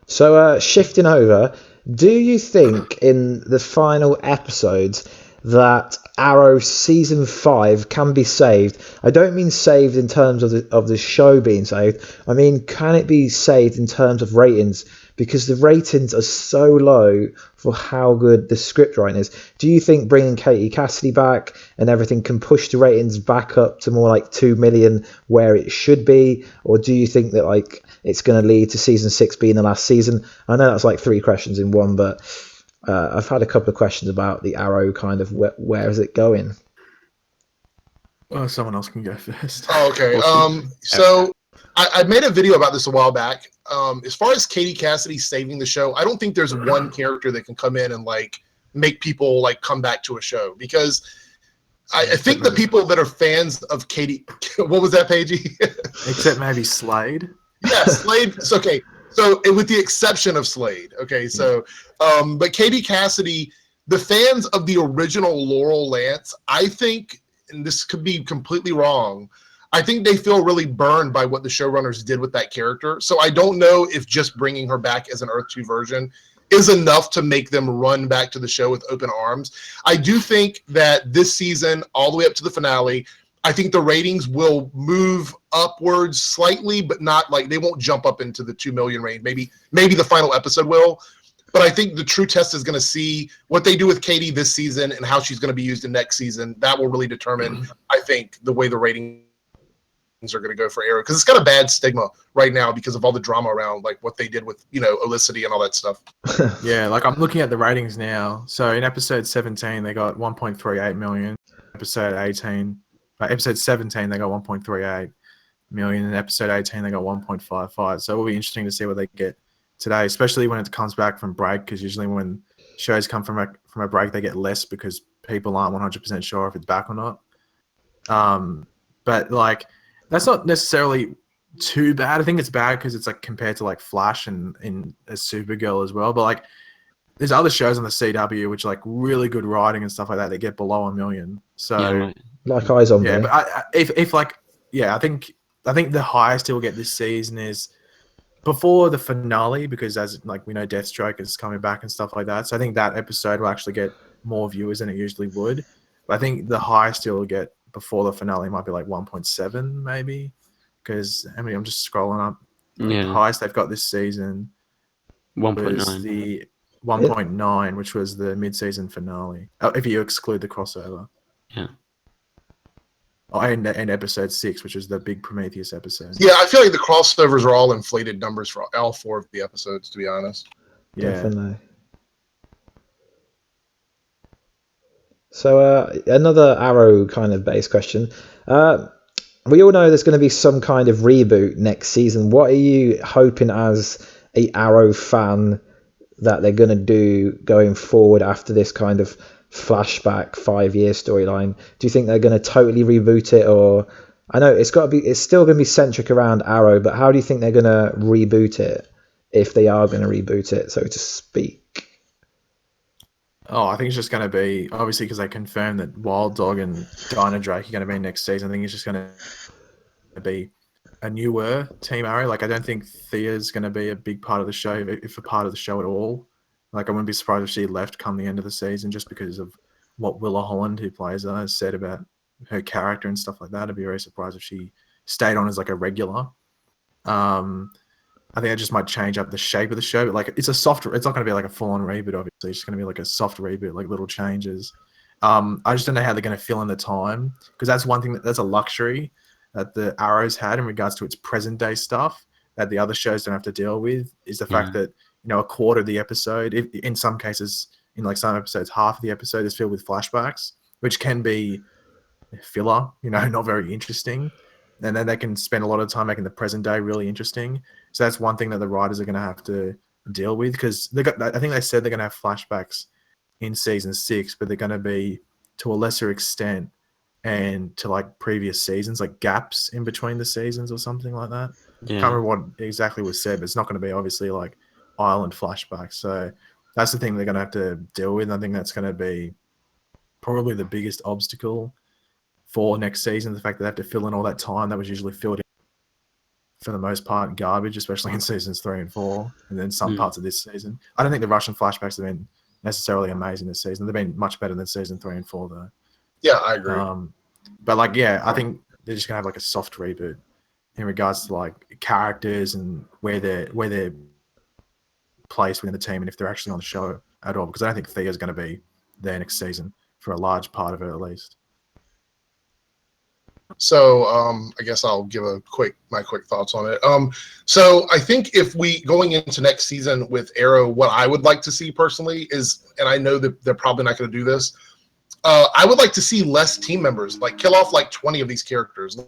So shifting over, do you think in the final episodes that Arrow season 5 can be saved? I don't mean saved in terms of the show being saved. I mean, can it be saved in terms of ratings? Because the ratings are so low for how good the script writing is. Do you think bringing Katie Cassidy back and everything can push the ratings back up to more like 2 million where it should be? Or do you think that like it's going to lead to season 6 being the last season? I know that's like 3 questions in one, but I've had a couple of questions about the Arrow kind of where is it going? Well, someone else can go first. Oh, okay. So I made a video about this a while back. As far as Katie Cassidy saving the show, I don't think there's one character that can come in and like make people like come back to a show, because I think the people that are fans of Katie, what was that, Pagey? Except maybe Slade. Yeah, Slade. It's okay. So with the exception of Slade. Okay. So, but Katie Cassidy, the fans of the original Laurel Lance, I think, and this could be completely wrong, I think they feel really burned by what the showrunners did with that character. So I don't know if just bringing her back as an Earth 2 version is enough to make them run back to the show with open arms. I do think that this season, all the way up to the finale, I think the ratings will move upwards slightly, but not like they won't jump up into the 2 million range. Maybe the final episode will. But I think the true test is going to see what they do with Katie this season and how she's going to be used in next season. That will really determine, I think, the way the ratings are going to go for Arrow, because it's got a bad stigma right now because of all the drama around like what they did with, you know, Olicity and all that stuff. Yeah, like I'm looking at the ratings now. So in episode 17 they got 1.38 million. Episode 17 they got 1.38 million. In episode 18 they got 1.55. So it will be interesting to see what they get today, especially when it comes back from break, because usually when shows come from a break they get less because people aren't 100% sure if it's back or not. But like that's not necessarily too bad. I think it's bad because it's like compared to like Flash and in a Supergirl as well. But like there's other shows on the CW which are like really good writing and stuff like that. They get below 1 million. So Yeah, right. Like iZombie. yeah, but if like yeah, I think the highest he'll get this season is before the finale, because as like we know Deathstroke is coming back and stuff like that. So I think that episode will actually get more viewers than it usually would. But I think the highest he'll get before the finale might be like 1.7 maybe, because I mean I'm just scrolling up. Yeah. The highest they've got this season 1.9. was the 1.9, which was the mid-season finale. If you exclude the crossover. Yeah. Oh, and episode 6, which is the big Prometheus episode. Yeah, I feel like the crossovers are all inflated numbers for all 4 of the episodes, to be honest. Yeah. Definitely. So another Arrow kind of base question. We all know there's going to be some kind of reboot next season. What are you hoping as a Arrow fan that they're going to do going forward after this kind of flashback 5-year storyline? Do you think they're going to totally reboot it, or I know it's still going to be centric around Arrow, but how do you think they're going to reboot it, if they are going to reboot it, so to speak? Oh, I think it's just going to be, obviously, because they confirmed that Wild Dog and Djairrick are going to be next season. I think it's just going to be a newer Team Arrow. Like, I don't think Thea's going to be a big part of the show, if a part of the show at all. Like, I wouldn't be surprised if she left come the end of the season just because of what Willa Holland, who plays her, has said about her character and stuff like that. I'd be very surprised if she stayed on as like a regular. I think I just might change up the shape of the show. But like, it's not going to be like a full-on reboot. Obviously, it's just going to be like a soft reboot, like little changes. I just don't know how they're going to fill in the time, because that's one thing that's a luxury that the Arrows had in regards to its present-day stuff that the other shows don't have to deal with. Is the fact that a quarter of the episode, in some cases, in like some episodes, half of the episode is filled with flashbacks, which can be filler, not very interesting. And then they can spend a lot of time making the present day really interesting. So that's one thing that the writers are going to have to deal with, because I think they said they're going to have flashbacks in season 6, but they're going to be to a lesser extent and to like previous seasons, like gaps in between the seasons or something like that. Yeah. Can't remember what exactly was said, but it's not going to be obviously like island flashbacks. So that's the thing they're going to have to deal with. And I think that's going to be probably the biggest obstacle for next season, the fact that they have to fill in all that time that was usually filled in, for the most part, garbage, especially in seasons 3 and 4, and then some parts of this season. I don't think the Russian flashbacks have been necessarily amazing this season. They've been much better than season 3 and 4, though. Yeah, I agree. But like, yeah, I think they're just gonna have like a soft reboot in regards to like characters and where they're placed within the team, and if they're actually on the show at all. Because I don't think Thea's going to be there next season for a large part of it, at least. So I guess I'll give my quick thoughts on it. So I think if we going into next season with Arrow, what I would like to see personally is, and I know that they're probably not going to do this, I would like to see less team members, like kill off like 20 of these characters.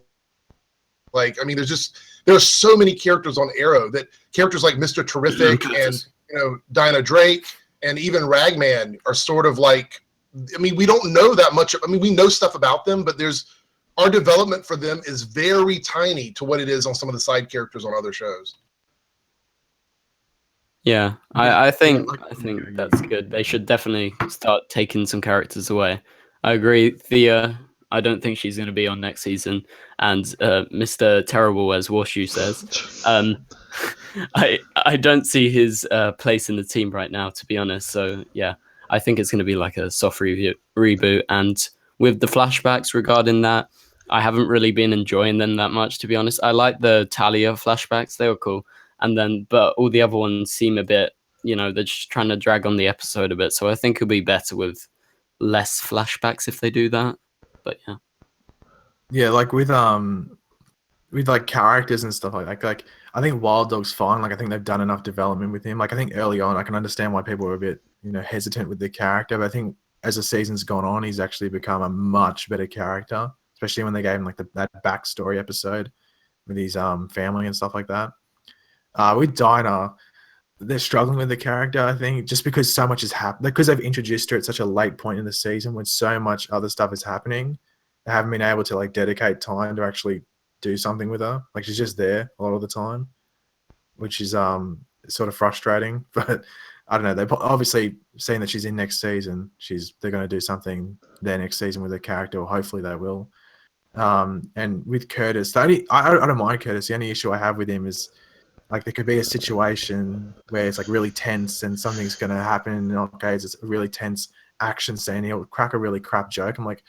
Like, I mean, there's so many characters on Arrow, that characters like Mr. Terrific and Dinah Drake and even Ragman are sort of like, I mean, we don't know that much. I mean, we know stuff about them, but our development for them is very tiny to what it is on some of the side characters on other shows. Yeah, I think that's good. They should definitely start taking some characters away. I agree. Thea, I don't think she's going to be on next season. And Mr. Terrible, as Warstu says, I don't see his place in the team right now, to be honest. So yeah, I think it's going to be like a soft reboot. And with the flashbacks regarding that, I haven't really been enjoying them that much, to be honest. I like the Talia flashbacks. They were cool. But all the other ones seem a bit, they're just trying to drag on the episode a bit. So I think it'll be better with less flashbacks if they do that. But yeah. Yeah, like with like characters and stuff like that. Like, I think Wild Dog's fine. Like, I think they've done enough development with him. Like, I think early on, I can understand why people were a bit, hesitant with the character. But I think as the season's gone on, he's actually become a much better character, especially when they gave him like that backstory episode with his family and stuff like that. With Dinah, they're struggling with the character, I think, just because so much has happened. Because they've introduced her at such a late point in the season when so much other stuff is happening, they haven't been able to like dedicate time to actually do something with her. Like, she's just there a lot of the time, which is sort of frustrating. But I don't know. They're obviously seeing that she's in next season. They're going to do something there next season with her character, or hopefully they will. And with Curtis, I don't mind Curtis. The only issue I have with him is, like, there could be a situation where it's like really tense and something's going to happen. And okay, it's a really tense action scene. He'll crack a really crap joke. I'm like,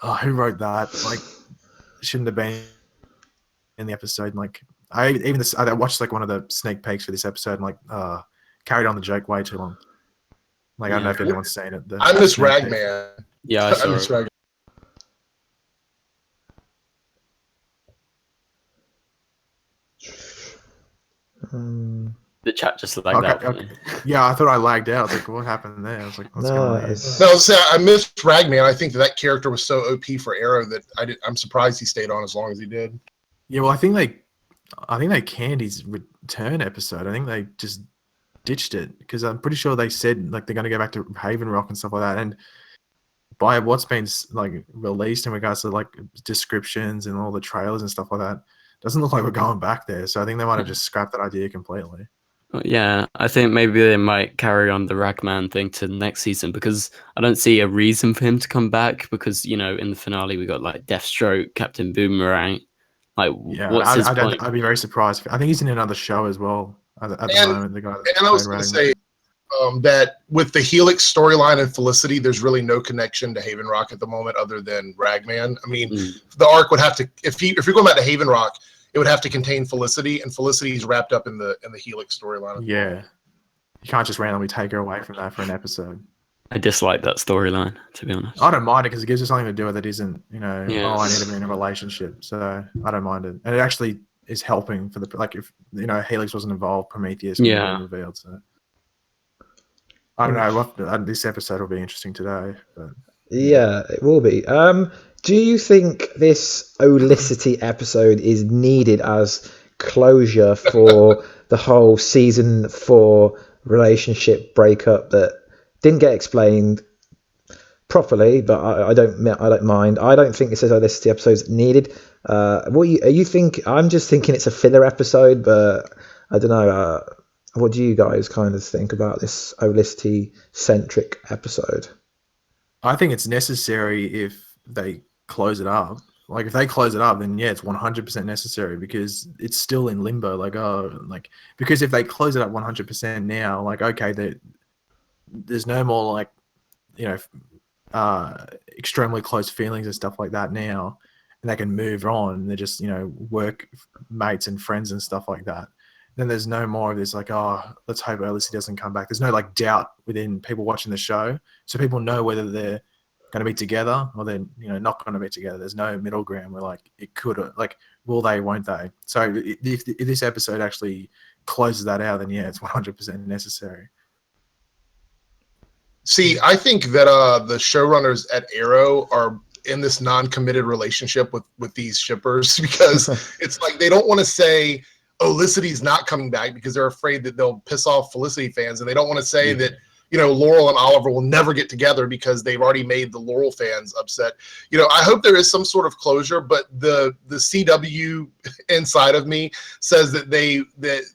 oh, who wrote that? Like, shouldn't have been in the episode. And like, I watched like one of the sneak peeks for this episode and like carried on the joke way too long. Like, I don't know if anyone's seen it. I miss Ragman. Yeah, I miss Ragman. The chat just like that. Okay. Yeah, I thought I lagged out. I was like, what happened there? I was like, what's going on? No, I missed Ragman. I think that character was so OP for Arrow that I'm surprised he stayed on as long as he did. Yeah, well, I think they canned his return episode. I think they just ditched it because I'm pretty sure they said like they're going to go back to Haven Rock and stuff like that. And by what's been like released in regards to like descriptions and all the trailers and stuff like that, doesn't look like we're going back there. So I think they might have just scrapped that idea completely. Yeah, I think maybe they might carry on the Ragman thing to next season because I don't see a reason for him to come back because, you know, in the finale we got like Deathstroke, Captain Boomerang. Like, Yeah, what's his I don't. point? I'd be very surprised. I think he's in another show as well at the And moment. The guy that and I was played going to Ragman. say that with the Helix storyline and Felicity, there's really no connection to Haven Rock at the moment other than Ragman. I mean, the arc would have to, if you're going back to Haven Rock, it would have to contain Felicity, and Felicity's wrapped up in the Helix storyline. Yeah, you can't just randomly take her away from that for an episode. I dislike that storyline, to be honest. I don't mind it because it gives us something to do with it. Isn't, you know, Yeah. oh, I need to be in a relationship, so I don't mind it, and it actually is helping for the, like, if, you know, Helix wasn't involved, Prometheus would have been revealed. So I don't know. This episode will be interesting today. But Yeah, it will be. Do you think this Olicity episode is needed as closure for the whole season 4 relationship breakup that didn't get explained properly? But I don't mind. I don't think this Olicity episode is needed. What are you think? I'm just thinking it's a filler episode, but I don't know. What do you guys kind of think about this Olicity centric episode? I think it's necessary if they close it up. Like, if they close it up, then yeah, it's 100% necessary because it's still in limbo. Like, because if they close it up 100% now, like, okay, there's no more, like, you know, extremely close feelings and stuff like that now, and they can move on. They're just, you know, work mates and friends and stuff like that. Then there's no more of this, like, oh, let's hope Olicity doesn't come back. There's no, like, doubt within people watching the show, so people know whether they're going to be together or they're, you know, not going to be together. There's no middle ground where, like, it could, like, will they, won't they? So if this episode actually closes that out, then yeah, it's 100% necessary. See, I think that the showrunners at Arrow are in this non-committed relationship with these shippers because it's like they don't want to say Olicity's not coming back because they're afraid that they'll piss off Felicity fans, and they don't want to say that, you know, Laurel and Oliver will never get together because they've already made the Laurel fans upset. You know, I hope there is some sort of closure, but the CW inside of me says that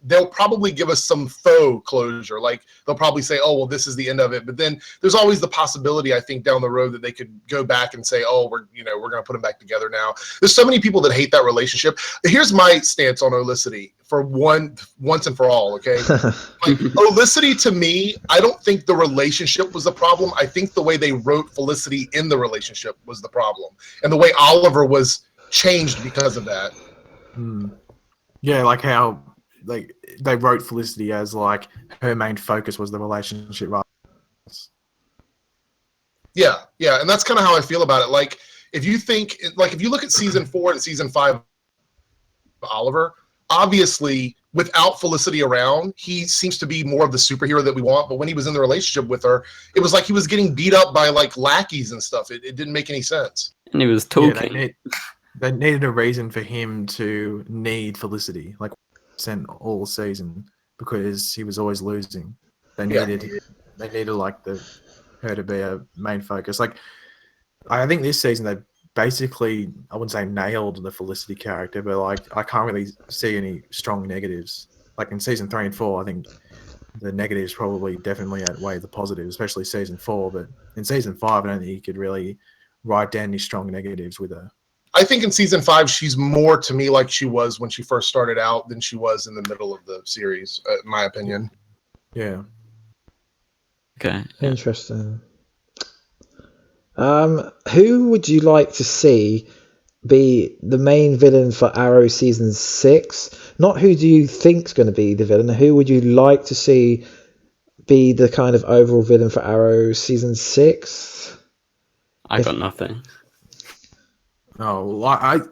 they'll probably give us some faux closure. Like, they'll probably say, oh, well, this is the end of it. But then there's always the possibility, I think, down the road that they could go back and say, oh, we're going to put them back together now. There's so many people that hate that relationship. Here's my stance on Olicity for once and for all, okay? Like, Olicity, to me, I don't think the relationship was the problem. I think the way they wrote Felicity in the relationship was the problem. And the way Oliver was changed because of that. Yeah, like how, like, they wrote Felicity as, like, her main focus was the relationship, right? Yeah, and that's kind of how I feel about it. Like, if you look at season 4 and season 5 of Oliver, obviously, without Felicity around, he seems to be more of the superhero that we want. But when he was in the relationship with her, it was like he was getting beat up by, like, lackeys and stuff. It didn't make any sense. And he was talking. Yeah, they needed a reason for him to need Felicity, like, sent all season, because he was always losing. They needed like her to be a main focus. Like, I think this season they basically, I wouldn't say nailed the Felicity character, but, like, I can't really see any strong negatives. Like, in season 3 and 4, I think the negatives probably definitely outweigh the positives, especially season 4. But in season 5, I don't think you could really write down any strong negatives with her. I think in season 5, she's more to me like she was when she first started out than she was in the middle of the series, in my opinion. Yeah. Okay. Interesting. Who would you like to see be the main villain for Arrow season 6? Not who do you think's going to be the villain. Who would you like to see be the kind of overall villain for Arrow season 6? I got nothing. Oh, well,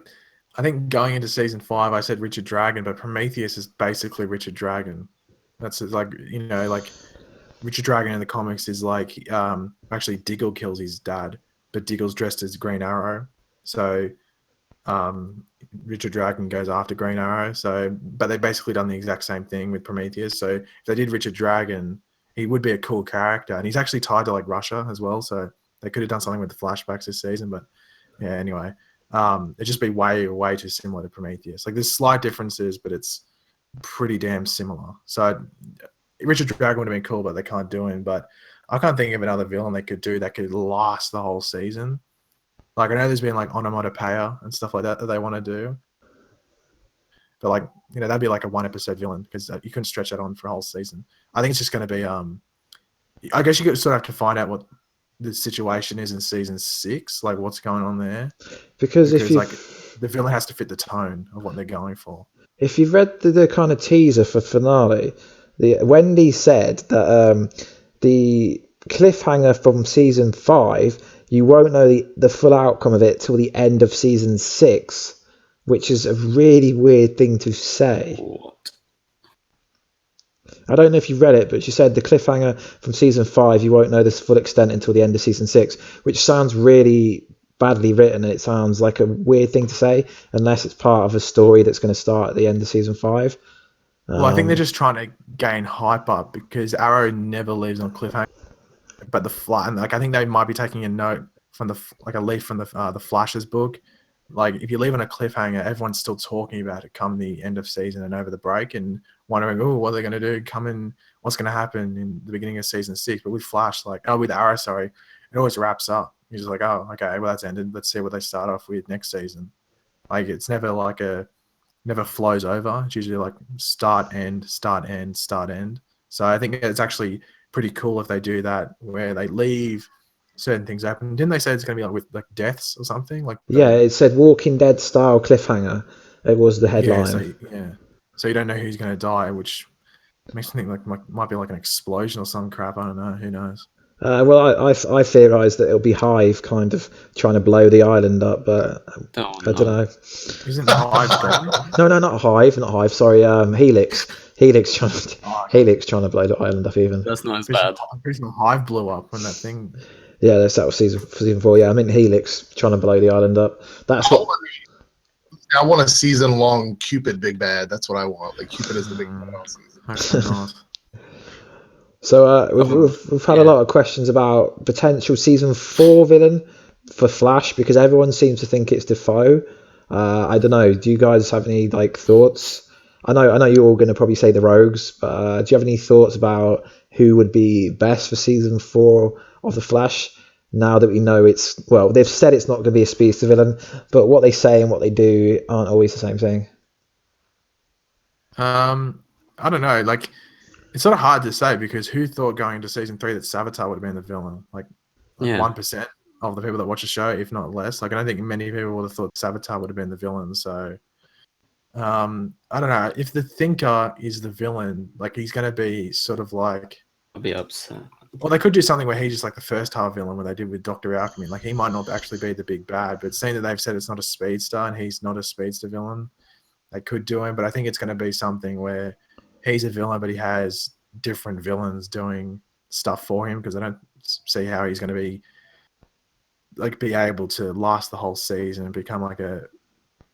I think going into season 5, I said Richard Dragon, but Prometheus is basically Richard Dragon. That's, like, you know, like, Richard Dragon in the comics is like, actually Diggle kills his dad, but Diggle's dressed as Green Arrow. So Richard Dragon goes after Green Arrow. So, but they've basically done the exact same thing with Prometheus. So if they did Richard Dragon, he would be a cool character, and he's actually tied to, like, Russia as well. So they could have done something with the flashbacks this season. But yeah, anyway, it'd just be way too similar to Prometheus. Like, there's slight differences, but it's pretty damn similar. So Richard Dragon would have been cool, but they can't do him. But I can't think of another villain they could do that could last the whole season. Like I know there's been like onomatopoeia and stuff like that they want to do, but like that'd be like a 1 episode villain because you couldn't stretch that on for a whole season. I think it's just going to be I guess you could sort of have to find out what the situation is in season 6, like what's going on there, because if you like the villain has to fit the tone of what they're going for. If you've read the kind of teaser for finale, Wendy said that the cliffhanger from season 5, you won't know the full outcome of it till the end of season 6, which is a really weird thing to say. What? I don't know if you've read it, but she said the cliffhanger from season 5, you won't know this full extent until the end of season 6, which sounds really badly written, and it sounds like a weird thing to say unless it's part of a story that's going to start at the end of season 5. Well, I think they're just trying to gain hype up because Arrow never leaves on cliffhanger. But I think they might be taking a note from a leaf from the Flash's book. Like if you leave on a cliffhanger, everyone's still talking about it come the end of season and over the break and wondering, oh, what are they going to do? What's going to happen in the beginning of season 6? But with Flash, with Arrow, sorry, it always wraps up. You're just like, oh, okay, well that's ended. Let's see what they start off with next season. Like it's never never flows over. It's usually like start, end, start, end, start, end. So I think it's actually pretty cool if they do that, where they leave certain things open. Didn't they say it's going to be with deaths or something? Yeah, it said Walking Dead style cliffhanger. It was the headline. So you don't know who's going to die, which makes me think might be like an explosion or some crap. I don't know. Who knows? Well, I theorise that it'll be Hive kind of trying to blow the island up, but I don't know. Isn't Hive gone? No, not Hive. Sorry, Helix. Helix trying to blow the island up even. That's not as bad. Hive blew up when that thing. Yeah, that was season 4. Yeah, I mean Helix trying to blow the island up. That's what. I want a season-long Cupid big bad. That's what I want. Like Cupid is the big bad all season. So we've had a lot of questions about potential season 4 villain for Flash because everyone seems to think it's Defoe. I don't know. Do you guys have any thoughts? I know you're all going to probably say the Rogues, but do you have any thoughts about who would be best for season 4 of the Flash? Now that we know they've said it's not going to be a speedster villain, but what they say and what they do aren't always the same thing. I don't know. Like, it's sort of hard to say because who thought going into season 3 that Savitar would have been the villain? Like 1% of the people that watch the show, if not less. Like, I don't think many people would have thought Savitar would have been the villain. So, I don't know. If the Thinker is the villain, like he's going to be sort of like... I'll be upset. Well, they could do something where he's just like the first half villain, where they did with Dr. Alchemy. Like he might not actually be the big bad, but seeing that they've said it's not a speedster and he's not a speedster villain, they could do him. But I think it's going to be something where he's a villain, but he has different villains doing stuff for him because I don't see how he's going to be able to last the whole season and become like a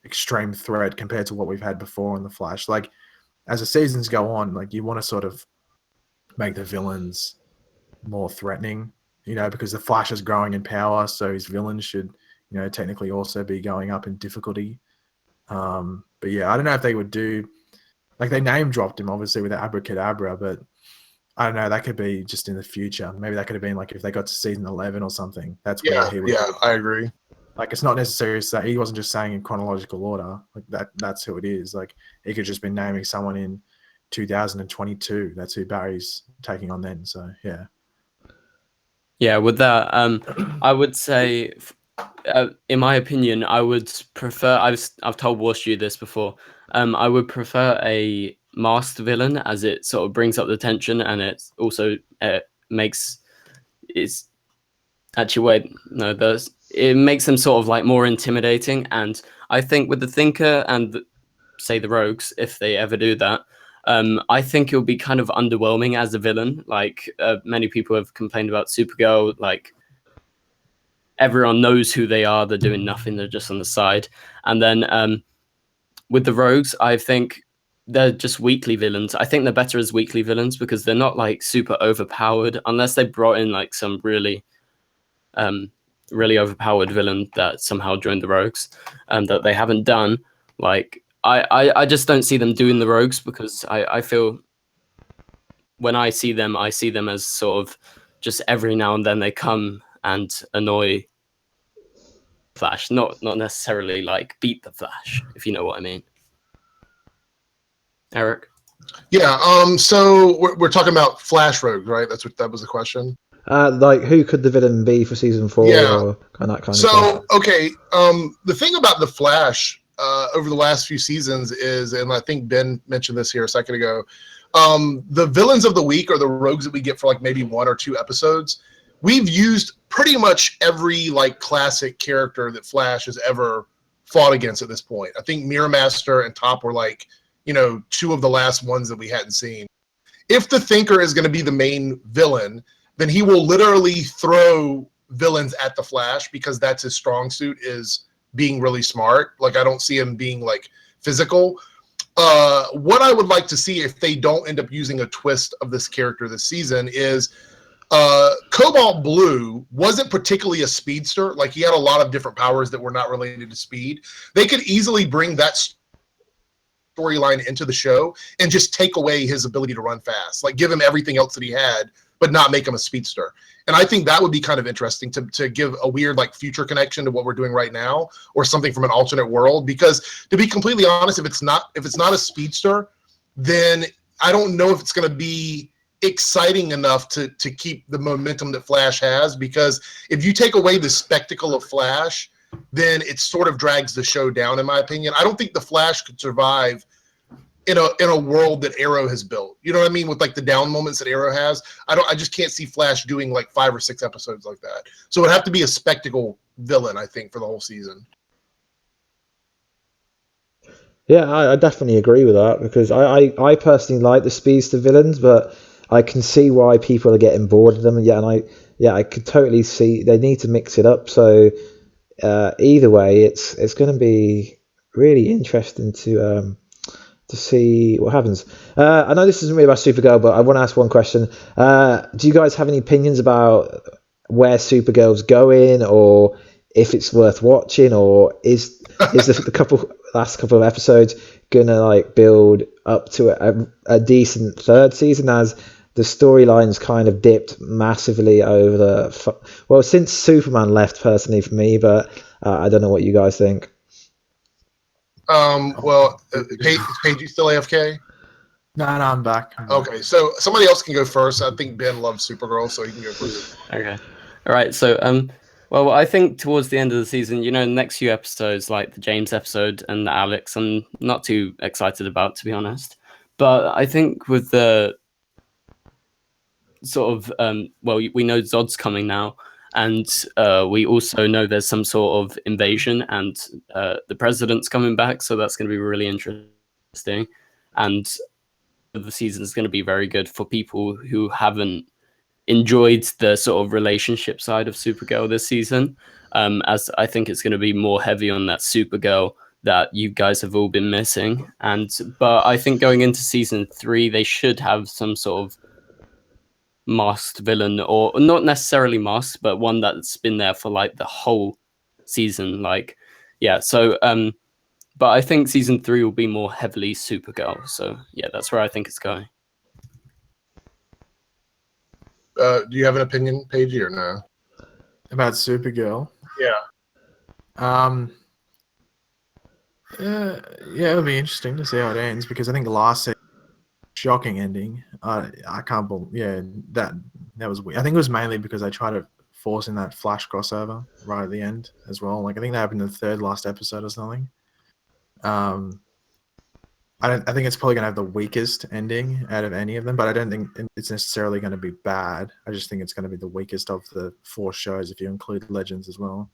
extreme threat compared to what we've had before in the Flash. Like as the seasons go on, like you want to sort of make the villains more threatening, because the Flash is growing in power, so his villains should, technically also be going up in difficulty. But yeah, I don't know if they would do, like they name dropped him obviously with the Abracadabra, but I don't know, that could be just in the future. Maybe that could have been like if they got to season 11 or something. That's where he would. Yeah, I agree. Like it's not necessary that he wasn't just saying in chronological order. Like that's who it is. Like he could just be naming someone in 2022. That's who Barry's taking on then. So yeah. Yeah, with that, I would say, in my opinion, I would prefer. I've told Warstu this before. I would prefer a masked villain, as it sort of brings up the tension, and it also makes it's actually it makes them sort of like more intimidating. And I think with the Thinker and say the Rogues, if they ever do that. I think it'll be kind of underwhelming as a villain. Like many people have complained about Supergirl. Like everyone knows who they are. They're doing nothing. They're just on the side. And then with the Rogues, I think they're just weekly villains. I think they're better as weekly villains because they're not like super overpowered unless they brought in like some really overpowered villain that somehow joined the Rogues that they haven't done. Like I just don't see them doing the rogues, because I feel when I see them as sort of just every now and then they come and annoy Flash, not necessarily like beat the Flash, if you know what I mean. Eric? Yeah. So we're talking about Flash rogues, right? That was the question. Like, who could the villain be for season 4? Yeah. Or kind of that kind of So stuff. okay. The thing about the Flash over the last few seasons is, and I think Ben mentioned this here a second ago, the villains of the week or the rogues that we get for like maybe 1 or 2 episodes. We've used pretty much every like classic character that Flash has ever fought against at this point. I think Mirror Master and Top were like, 2 of the last ones that we hadn't seen. If the Thinker is going to be the main villain, then he will literally throw villains at the Flash, because that's his strong suit, is being really smart. Like, I don't see him being like physical. What I would like to see, if they don't end up using a twist of this character this season, is Cobalt Blue wasn't particularly a speedster. Like, he had a lot of different powers that were not related to speed. They could easily bring that storyline into the show and just take away his ability to run fast. Like, give him everything else that he had, but not make him a speedster. And I think that would be kind of interesting to give a weird like future connection to what we're doing right now, or something from an alternate world. Because to be completely honest, if it's not a speedster, then I don't know if it's going to be exciting enough to keep the momentum that Flash has. Because if you take away the spectacle of Flash, then it sort of drags the show down, in my opinion. I don't think the Flash could survive in a world that Arrow has built. You know what I mean? With like the down moments that Arrow has. I just can't see Flash doing like 5 or 6 episodes like that. So it would have to be a spectacle villain, I think, for the whole season. Yeah, I definitely agree with that, because I personally like the speedster villains, but I can see why people are getting bored of them. And I could totally see they need to mix it up. So either way, it's going to be really interesting to see what happens. I know this isn't really about Supergirl, but I want to ask one question. Do you guys have any opinions about where Supergirl's going, or if it's worth watching, or is the last couple of episodes gonna like build up to a decent third season, as the storyline's kind of dipped massively over since Superman left, personally for me, but I don't know what you guys think. Paige, you still AFK? No, I'm back. Okay, so somebody else can go first. I think Ben loves Supergirl, so he can go first. Okay. All right. So, well, I think towards the end of the season, the next few episodes, like the James episode and the Alex, I'm not too excited about, to be honest. But I think with the sort of, we know Zod's coming now, and we also know there's some sort of invasion, and the president's coming back, so that's going to be really interesting. And the season is going to be very good for people who haven't enjoyed the sort of relationship side of Supergirl this season, as I think it's going to be more heavy on that Supergirl that you guys have all been missing. But I think going into season 3, they should have some sort of masked villain, or not necessarily masked, but one that's been there for like the whole season. But I think season 3 will be more heavily Supergirl. So yeah, that's where I think it's going. Do you have an opinion, Pagey, or no? About Supergirl? Yeah. Yeah, it'll be interesting to see how it ends, because I think last season, shocking ending. I can't believe. Yeah, that was weird. I think it was mainly because they tried to force in that Flash crossover right at the end as well. Like, I think that happened in the 3rd last episode or something. I think it's probably going to have the weakest ending out of any of them, but I don't think it's necessarily going to be bad. I just think it's going to be the weakest of the 4 shows, if you include Legends as well.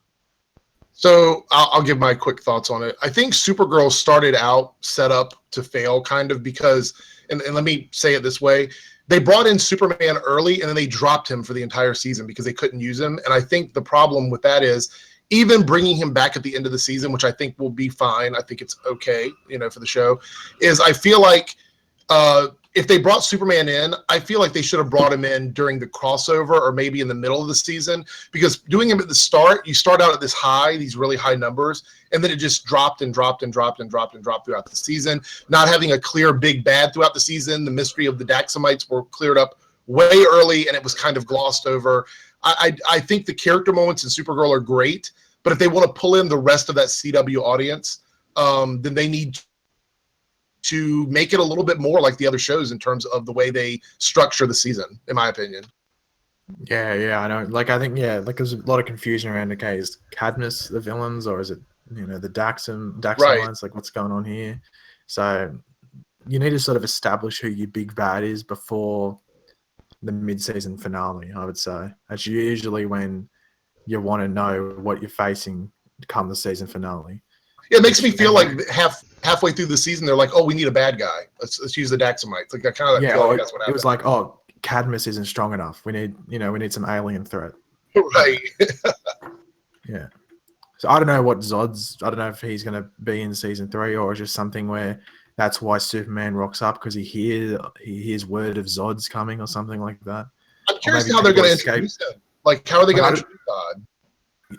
So I'll give my quick thoughts on it. I think Supergirl started out set up to fail, kind of, because, and let me say it this way, they brought in Superman early and then they dropped him for the entire season because they couldn't use him. And I think the problem with that is, even bringing him back at the end of the season, which I think will be fine, I think it's okay, for the show, is I feel like if they brought Superman in, I feel like they should have brought him in during the crossover or maybe in the middle of the season, because doing him at the start, you start out at this high, these really high numbers, and then it just dropped and dropped and dropped and dropped and dropped throughout the season. Not having a clear big bad throughout the season, the mystery of the Daxamites were cleared up way early, and it was kind of glossed over. I think the character moments in Supergirl are great, but if they want to pull in the rest of that CW audience, then they need to make it a little bit more like the other shows in terms of the way they structure the season, in my opinion. Yeah, I know. Like, I think, like there's a lot of confusion around, okay, is Cadmus the villains, or is it, the Daxamites? Right. Like, what's going on here? So you need to sort of establish who your big bad is before the mid-season finale, I would say. That's usually when you want to know what you're facing come the season finale. Yeah, it makes me feel like halfway through the season, they're like, "Oh, we need a bad guy. Let's use the Daxamites." Like, I kind of feel like that's what happened. It was like, "Oh, Cadmus isn't strong enough. We need some alien threat." Right. Yeah. So I don't know I don't know if he's going to be in season 3, or it's just something where that's why Superman rocks up, because he hears word of Zod's coming or something like that. I'm curious how they're going to introduce him. Like, how are they going to introduce Zod?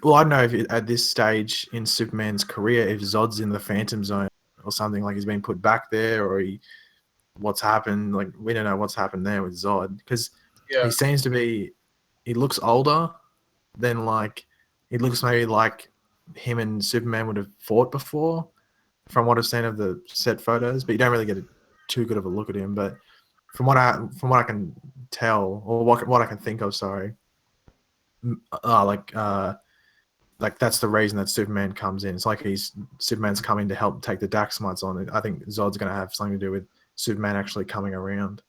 Well, I don't know if at this stage in Superman's career, if Zod's in the Phantom Zone or something, like he's been put back there, or what's happened. Like, we don't know what's happened there with Zod, because he seems to be, he looks older than, like, he looks maybe like him and Superman would have fought before, from what I've seen of the set photos. But you don't really get too good of a look at him. But from what I can tell, or what I can think of, sorry, like that's the reason that Superman comes in. It's like Superman's coming to help take the Daxamites on. I think Zod's going to have something to do with Superman actually coming around.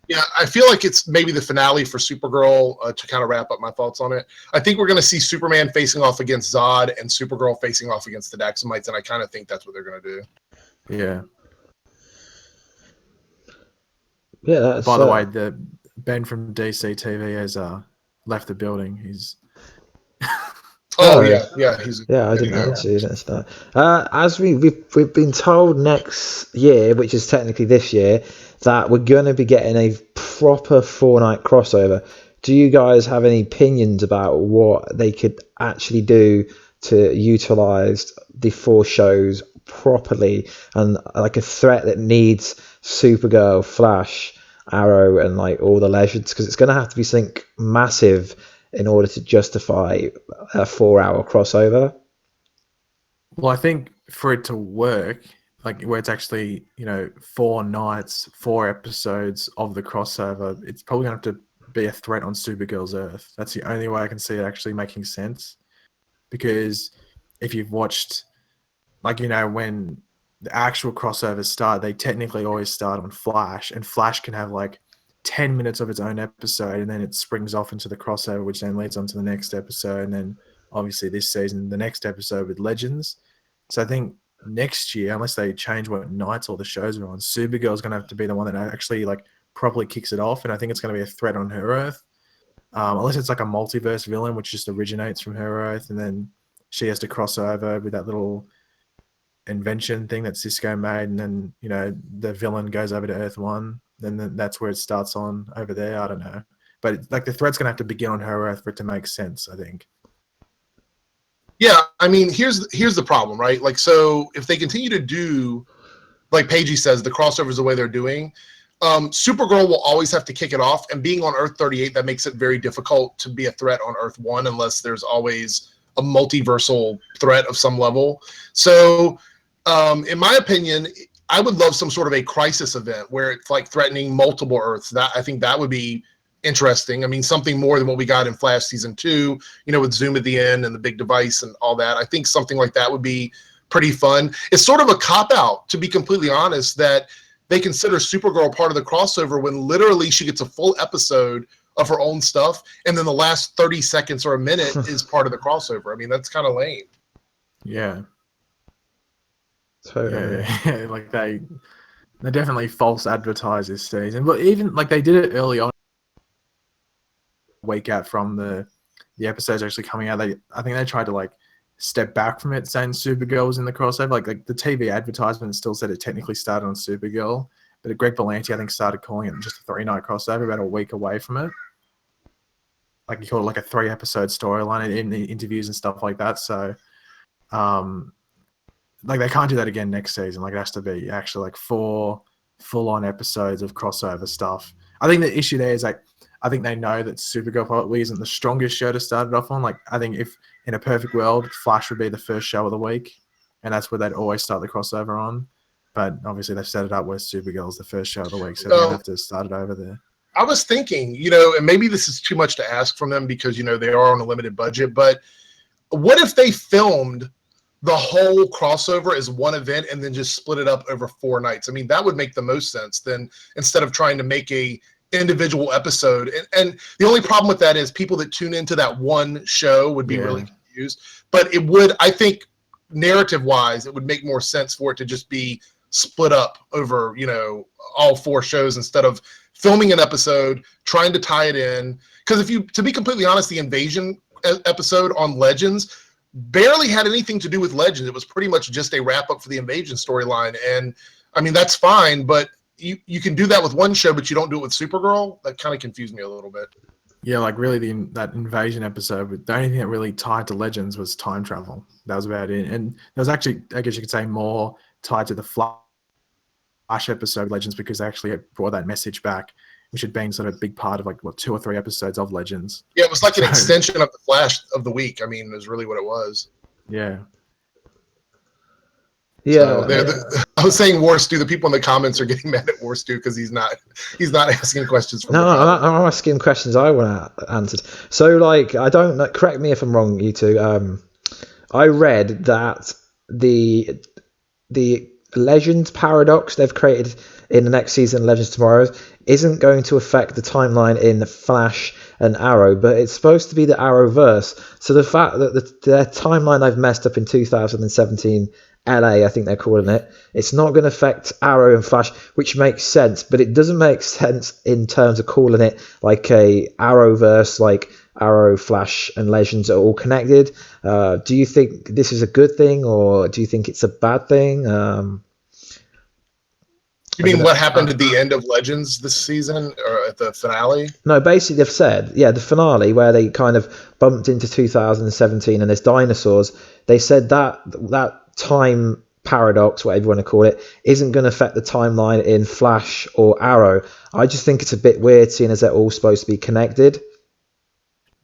Yeah, I feel like it's maybe the finale for Supergirl, to kind of wrap up my thoughts on it. I think we're going to see Superman facing off against Zod and Supergirl facing off against the Daxamites, and I kind of think that's what they're going to do. Yeah. Yeah. That's, by the way, the Ben from DCTV has left the building. He's yeah. I didn't actually. As we've been told next year, which is technically this year, that we're going to be getting a proper 4-night crossover. Do you guys have any opinions about what they could actually do to utilize the 4 shows properly, and like a threat that needs Supergirl, Flash, Arrow, and like all the legends? Because it's going to have to be something massive in order to justify a 4-hour crossover. Well, I think for it to work, like where it's actually 4 nights, 4 episodes of the crossover, it's probably going to have to be a threat on Supergirl's Earth. That's the only way I can see it actually making sense. Because if you've watched, like, when the actual crossovers start, they technically always start on Flash, and Flash can have like 10 minutes of its own episode, and then it springs off into the crossover, which then leads on to the next episode, and then obviously this season, the next episode with Legends. So I think next year, unless they change what nights all the shows are on, Supergirl's going to have to be the one that actually like properly kicks it off, and I think it's going to be a threat on her Earth. Unless it's like a multiverse villain, which just originates from her Earth, and then she has to cross over with that little invention thing that Cisco made, and then the villain goes over to Earth 1, then that's where it starts on over there. I don't know, but like the threat's gonna have to begin on her Earth for it to make sense, I think. Yeah, I mean, here's the problem, right? Like, so if they continue to do, like Pagey says, the crossovers the way they're doing, Supergirl will always have to kick it off, and being on Earth 38, that makes it very difficult to be a threat on Earth 1 unless there's always a multiversal threat of some level. So in my opinion, I would love some sort of a crisis event where it's like threatening multiple Earths. That, I think that would be interesting. I mean, something more than what we got in Flash season 2, with Zoom at the end and the big device and all that. I think something like that would be pretty fun. It's sort of a cop-out, to be completely honest, that they consider Supergirl part of the crossover when literally she gets a full episode of her own stuff, and then the last 30 seconds or a minute is part of the crossover. I mean, that's kind of lame. Yeah. Totally. Yeah. Like they definitely false advertise this season, but even like they did it early on, week out from the episodes actually coming out. I think they tried to like step back from it, saying Supergirl was in the crossover. Like the TV advertisement still said it technically started on Supergirl, but Greg Berlanti, I think, started calling it just a 3-night crossover about a week away from it. Like he called it like a 3-episode storyline in the interviews and stuff like that. So, like they can't do that again next season. Like it has to be actually like 4 full-on episodes of crossover stuff. I think the issue there is like, I think they know that Supergirl probably isn't the strongest show to start it off on. Like I think if in a perfect world, Flash would be the first show of the week, and that's where they'd always start the crossover on. But obviously they've set it up where Supergirl's the first show of the week, so they have to start it over there. I was thinking, and maybe this is too much to ask from them because, they are on a limited budget, but what if they filmed the whole crossover as one event and then just split it up over 4 nights? I mean, that would make the most sense than instead of trying to make a individual episode. And the only problem with that is people that tune into that one show would be really confused. But it would, I think, narrative-wise, it would make more sense for it to just be split up over, all 4 shows instead of filming an episode, trying to tie it in. Because to be completely honest, the Invasion episode on Legends barely had anything to do with Legends. It was pretty much just a wrap-up for the Invasion storyline. And, I mean, that's fine, but you can do that with one show, but you don't do it with Supergirl. That kind of confused me a little bit. Yeah, like really that Invasion episode, the only thing that really tied to Legends was time travel. That was about it. And there was actually, I guess you could say, more tied to the Flash episode Legends because they actually brought that message back, which had been sort of a big part of 2 or 3 episodes of Legends. Yeah, it was like an extension of the Flash of the week. I mean, is really what it was. Yeah. Yeah. So I was saying Warstu. The people in the comments are getting mad at Warstu because he's not asking questions. I'm asking questions I want answered. So, I don't know. Correct me if I'm wrong, you two. I read that the Legends paradox they've created in the next season, Legends Tomorrow, isn't going to affect the timeline in Flash and Arrow, but it's supposed to be the Arrowverse. So the fact that their timeline they've messed up in 2017 LA, I think they're calling it, it's not going to affect Arrow and Flash, which makes sense, but it doesn't make sense in terms of calling it like a Arrowverse, like Arrow, Flash, and Legends are all connected. Do you think this is a good thing, or do you think it's a bad thing? You mean what happened at the end of Legends this season, or at the finale? No, basically they've said, the finale where they kind of bumped into 2017 and there's dinosaurs. They said that time paradox, whatever you want to call it, isn't going to affect the timeline in Flash or Arrow. I just think it's a bit weird seeing as they're all supposed to be connected.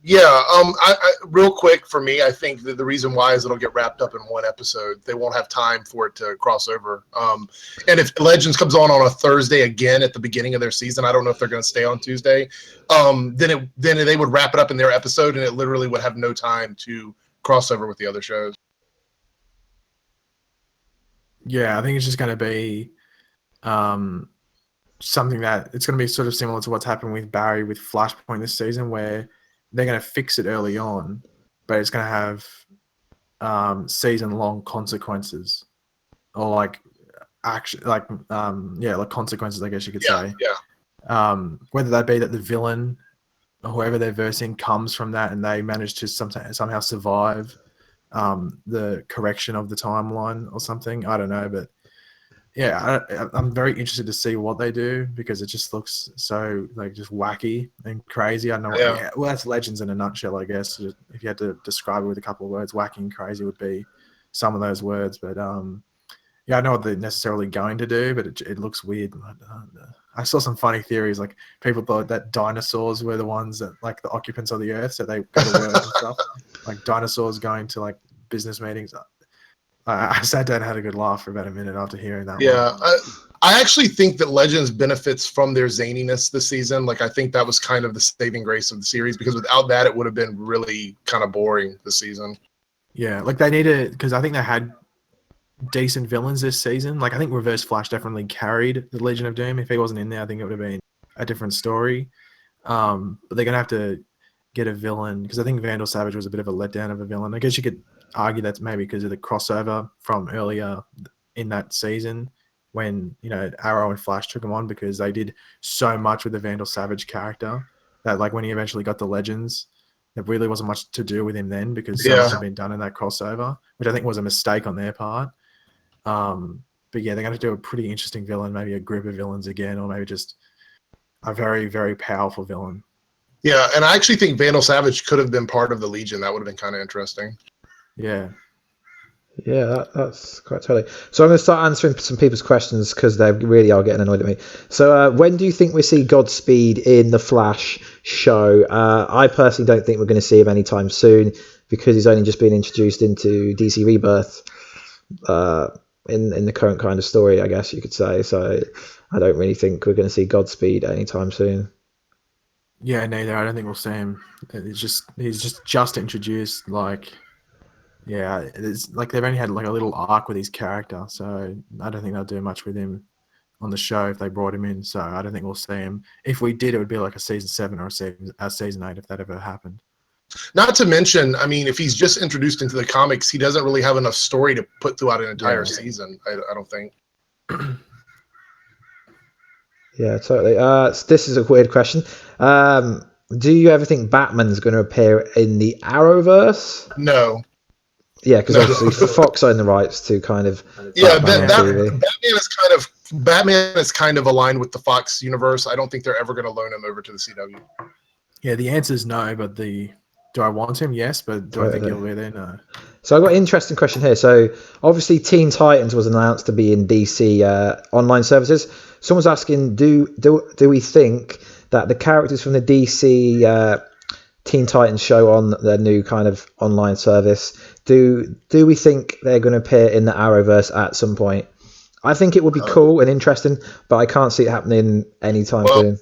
Yeah, I real quick for me, I think that the reason why is it'll get wrapped up in one episode. They won't have time for it to cross over. And if Legends comes on a Thursday again at the beginning of their season, I don't know if they're going to stay on Tuesday. Then they would wrap it up in their episode, and it literally would have no time to cross over with the other shows. Yeah, I think it's just going to be something that it's going to be sort of similar to what's happened with Barry with Flashpoint this season, where they're going to fix it early on, but it's going to have season-long consequences, or consequences, I guess you could say. Yeah. Whether that be that the villain or whoever they're versing comes from that, and they manage to somehow survive the correction of the timeline or something. I don't know, but yeah, I'm very interested to see what they do because it just looks so just wacky and crazy. I know. Yeah. Well, that's Legends in a nutshell, I guess. If you had to describe it with a couple of words, wacky and crazy would be some of those words. But I know what they're necessarily going to do, but it looks weird. I saw some funny theories, like people thought that dinosaurs were the ones that the occupants of the earth, so they go to work and stuff. Like dinosaurs going to business meetings. I sat down and had a good laugh for about a minute after hearing that. Yeah, I actually think that Legends benefits from their zaniness this season. I think that was kind of the saving grace of the series, because without that, it would have been really kind of boring this season. Yeah, they needed, because I think they had decent villains this season. I think Reverse Flash definitely carried the Legion of Doom. If he wasn't in there, I think it would have been a different story. But they're going to have to get a villain, because I think Vandal Savage was a bit of a letdown of a villain. I guess you could argue that's maybe because of the crossover from earlier in that season when Arrow and Flash took him on, because they did so much with the Vandal Savage character that when he eventually got the Legends, there really wasn't much to do with him then, because so much had been done in that crossover, which I think was a mistake on their part. But yeah, they're going to do a pretty interesting villain, maybe a group of villains again, or maybe just a very, very powerful villain. Yeah, and I actually think Vandal Savage could have been part of the Legion. That would have been kind of interesting. Yeah. Yeah, that's quite totally. So I'm going to start answering some people's questions because they really are getting annoyed at me. So when do you think we see Godspeed in the Flash show? I personally don't think we're going to see him anytime soon because he's only just been introduced into DC Rebirth in the current kind of story, I guess you could say. So I don't really think we're going to see Godspeed anytime soon. Yeah, neither. I don't think we'll see him. He's just introduced. Like, yeah, it's like they've only had like a little arc with his character, so I don't think they'll do much with him on the show if they brought him in. So I don't think we'll see him. If we did, it would be like a season 7 or a season 8 if that ever happened. Not to mention, I mean, if he's just introduced into the comics, he doesn't really have enough story to put throughout an entire season. I don't think. Yeah, totally. This is a weird question. Do you ever think Batman's going to appear in the Arrowverse? No. Yeah, because obviously Fox own the rights to kind of. Yeah, Batman is kind of aligned with the Fox universe. I don't think they're ever going to loan him over to the CW. Yeah, the answer is no, but do I want him? Yes, but do I think he'll be there? No. So I've got an interesting question here. So obviously Teen Titans was announced to be in DC online services. Someone's asking, do we think that the characters from the DC Teen Titans show on their new kind of online service, do we think they're going to appear in the Arrowverse at some point? I think it would be cool and interesting, but I can't see it happening anytime soon.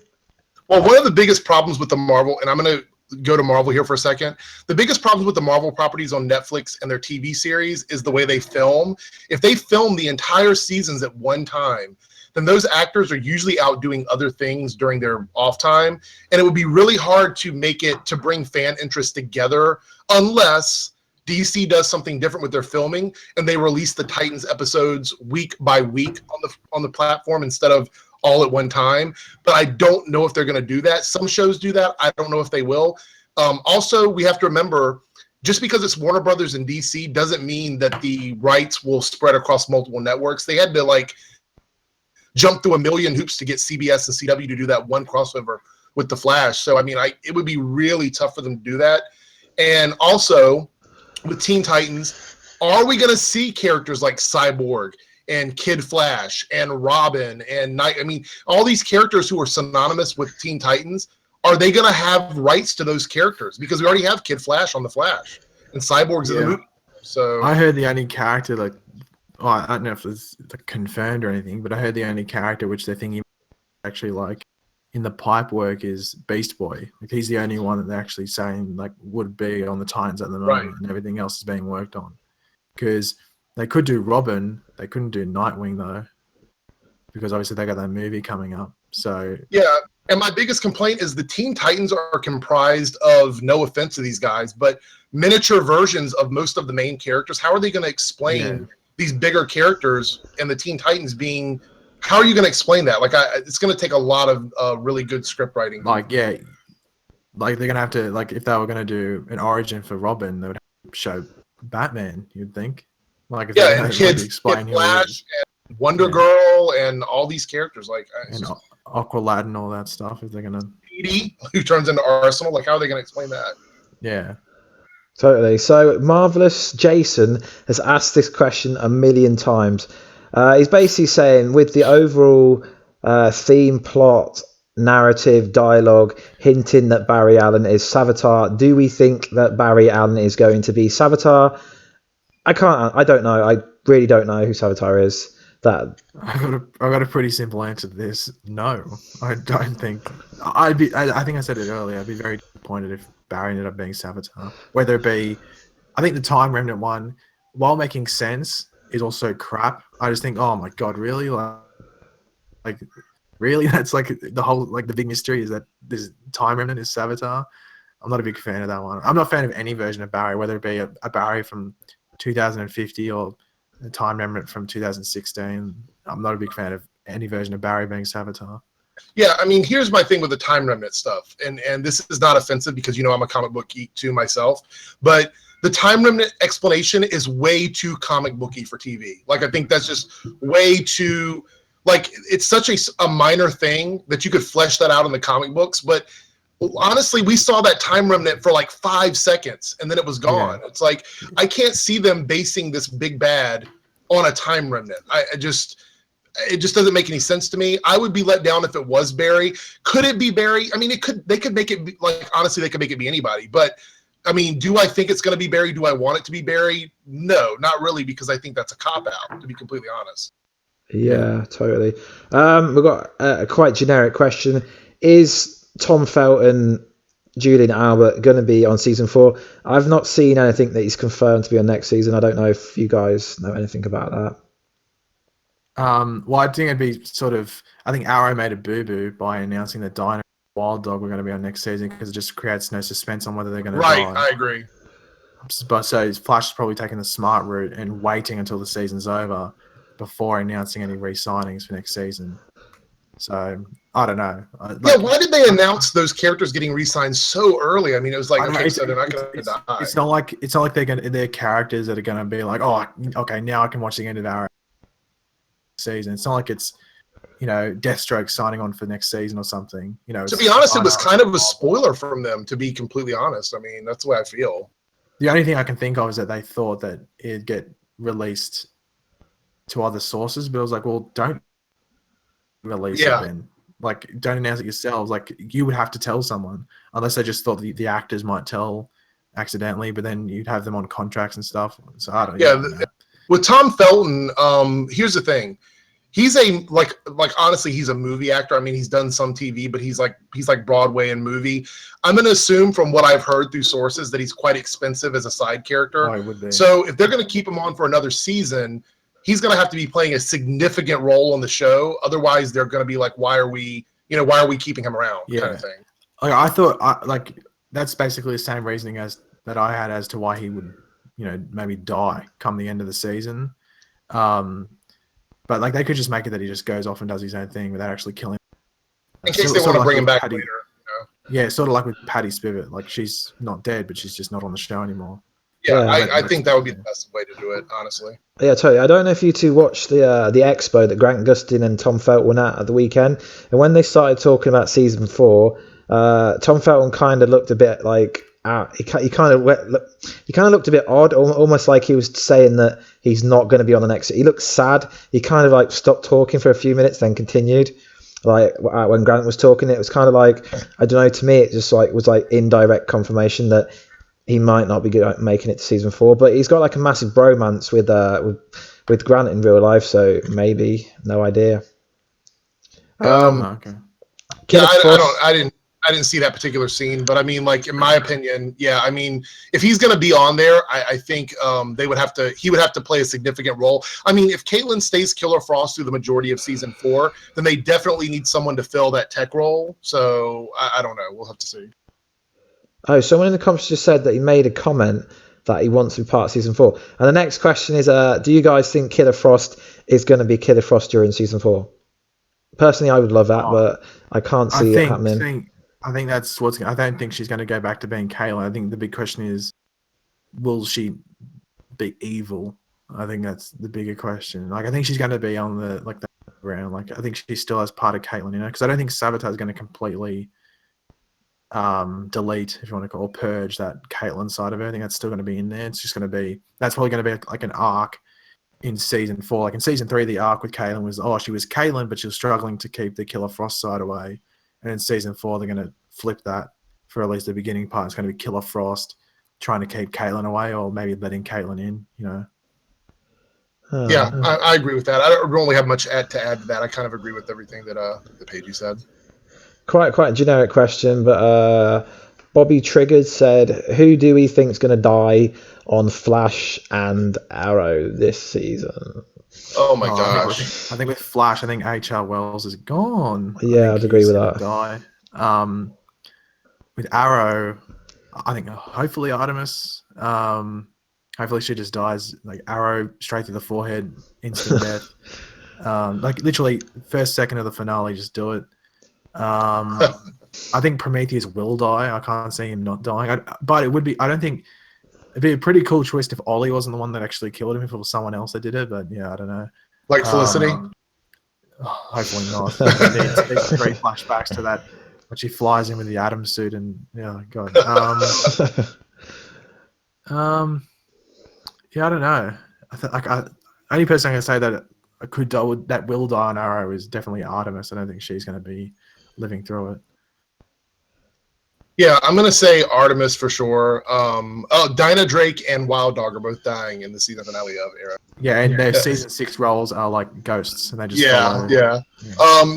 Well, one of the biggest problems with the Marvel, and I'm going to go to Marvel here for a second. The biggest problems with the Marvel properties on Netflix and their TV series is the way they film. If they film the entire seasons at one time, then those actors are usually out doing other things during their off time. And it would be really hard to bring fan interest together unless DC does something different with their filming and they release the Titans episodes week by week on the platform instead of all at one time. But I don't know if they're going to do that. Some shows do that. I don't know if they will. Also, we have to remember, just because it's Warner Brothers and DC doesn't mean that the rights will spread across multiple networks. They had to jump through a million hoops to get CBS and CW to do that one crossover with The Flash. So, I mean, it would be really tough for them to do that. And also, with Teen Titans, are we going to see characters like Cyborg and Kid Flash and Robin and Night? I mean, all these characters who are synonymous with Teen Titans, are they going to have rights to those characters? Because we already have Kid Flash on The Flash and Cyborg's in the movie. So I heard the only character, I don't know if it's confirmed or anything, but I heard the only character which they're thinking actually in the pipe work is Beast Boy. He's the only one that they're actually saying would be on the Titans at the moment, and everything else is being worked on. Because they could do Robin, they couldn't do Nightwing though, because obviously they got that movie coming up. So yeah, and my biggest complaint is the Teen Titans are comprised of, no offense to these guys, but miniature versions of most of the main characters. How are they going to explain these bigger characters and the Teen Titans being? How are you going to explain that? It's going to take a lot of really good script writing. They're going to have to, if they were going to do an origin for Robin, they would have to show Batman, you'd think. And Kid Flash and Wonder Girl and all these characters. And Aqualad and all that stuff, if they're going to... Petey, who turns into Arsenal. How are they going to explain that? Yeah. Totally. So Marvelous Jason has asked this question a million times. He's basically saying, with the overall theme, plot, narrative, dialogue hinting that Barry Allen is Savitar, do we think that Barry Allen is going to be Savitar? I don't know. I really don't know who Savitar is. I got a pretty simple answer to this. No, I don't think. I think I said it earlier. I'd be very disappointed if Barry ended up being Savitar. Whether it be, I think the Time Remnant one, while making sense, is also crap. I just think, oh my god, really? Really? That's the whole the big mystery is that this Time Remnant is Savitar. I'm not a big fan of that one. I'm not a fan of any version of Barry, whether it be a Barry from 2050 or a Time Remnant from 2016. I'm not a big fan of any version of Barry being Savitar. Yeah, I mean, here's my thing with the Time Remnant stuff, and this is not offensive because I'm a comic book geek too myself, but the time remnant explanation is way too comic booky for TV. Like, I think that's just way too, like, it's such a minor thing that you could flesh that out in the comic books. But honestly, we saw that time remnant for like 5 seconds and then it was gone. It's like, I can't see them basing this big bad on a time remnant. It just doesn't make any sense to me. I would be let down if it was Barry. Could it be Barry? I mean, they could make it be, like, honestly, they could make it be anybody. But I mean, do I think it's going to be Barry? Do I want it to be Barry? No, not really, because I think that's a cop-out, to be completely honest. Yeah, totally. We've got a quite generic question. Is Tom Felton, Julian Albert going to be on season 4? I've not seen anything that he's confirmed to be on next season. I don't know if you guys know anything about that. Well, I think it'd be sort of, I think Arrow made a boo-boo by announcing that Dino and Wild Dog were going to be on next season because it just creates no suspense on whether they're going to die. Right, I agree. But so Flash is probably taking the smart route and waiting until the season's over before announcing any re-signings for next season. So I don't know. Why did they announce those characters getting re-signed so early? I mean, it was like, okay, so they're not going to die. It's not like they're characters that are going to be like, oh, okay, now I can watch the end of Arrow season. It's not like it's, Deathstroke signing on for next season or something. To be honest, it was kind of a spoiler from them, to be completely honest. I mean, that's the way I feel. The only thing I can think of is that they thought that it'd get released to other sources, but I was like, well, don't release it then. Like, don't announce it yourselves. Like, you would have to tell someone, unless they just thought the actors might tell accidentally, but then you'd have them on contracts and stuff. So I don't know. With Tom Felton, here's the thing. He's like honestly, he's a movie actor. I mean, he's done some TV, but he's like Broadway and movie. I'm going to assume from what I've heard through sources that he's quite expensive as a side character. Oh, he would be. So if they're going to keep him on for another season, he's going to have to be playing a significant role on the show. Otherwise, they're going to be like, why are we keeping him around? Yeah. Kind of thing. Like, I thought, that's basically the same reasoning that I had as to why he would, maybe die come the end of the season. But they could just make it that he just goes off and does his own thing without actually killing him. In case they want to bring him back later. Yeah, sort of like with Patty Spivot. Like, she's not dead, but she's just not on the show anymore. Yeah, I think that would be the best way to do it, honestly. Yeah, totally. I don't know if you two watched the expo that Grant Gustin and Tom Felton were at the weekend, and when they started talking about season 4, Tom Felton kind of looked a bit like he kind of looked a bit odd, almost like he was saying that he's not going to be on the next. He looked sad. He kind of stopped talking for a few minutes, then continued. Like when Grant was talking, it was kind of like, I don't know. To me, it just was indirect confirmation that he might not be making it to season 4. But he's got a massive bromance with Grant in real life, so maybe, no idea. Okay. Yeah, I didn't see that particular scene, but I mean, in my opinion, yeah, I mean, if he's going to be on there, I think he would have to play a significant role. I mean, if Caitlin stays Killer Frost through the majority of season 4, then they definitely need someone to fill that tech role. So I don't know. We'll have to see. Oh, someone in the comments just said that he made a comment that he wants to be part of season 4. And the next question is, do you guys think Killer Frost is going to be Killer Frost during season 4? Personally, I would love that, but I can't see it happening. I think that's I don't think she's going to go back to being Kayla. I think the big question is, will she be evil? I think that's the bigger question. I think she's going to be on the ground. I think she still has part of Caitlyn in her, because I don't think Savitar is going to completely delete, if you want to call it, purge that Caitlyn side of her. I think that's still going to be in there. It's just going to be, that's probably going to be an arc in season 4. In season 3, the arc with Caitlyn was, she was Caitlyn, but she was struggling to keep the Killer Frost side away. And in season 4, they're going to flip that for at least the beginning part. It's going to be Killer Frost trying to keep Caitlyn away, or maybe letting Caitlyn in, Yeah, I agree with that. I don't really have much to add to that. I kind of agree with everything that Pagey said. Quite a generic question, but Bobby Triggered said, who do we think is going to die on Flash and Arrow this season? Oh my gosh! I think with Flash, I think H.R. Wells is gone. Yeah, I'd agree with that. Die. With Arrow, I think hopefully Artemis. Hopefully she just dies arrow straight through the forehead, instant death. Literally first second of the finale, just do it. I think Prometheus will die. I can't see him not dying. But it would be. I don't think It'd be a pretty cool twist if Ollie wasn't the one that actually killed him, if it was someone else that did it. But yeah, I don't know. Like Felicity? Hopefully not. There's 3 flashbacks to that when she flies in with the Atom suit, and yeah, God. Yeah, I don't know. Only person I can say that that will die on Arrow is definitely Artemis. I don't think she's going to be living through it. Yeah, I'm gonna say Artemis for sure. Dinah Drake and Wild Dog are both dying in the season finale of Arrow. Yeah, and their season 6 roles are like ghosts, and they just follow. Yeah.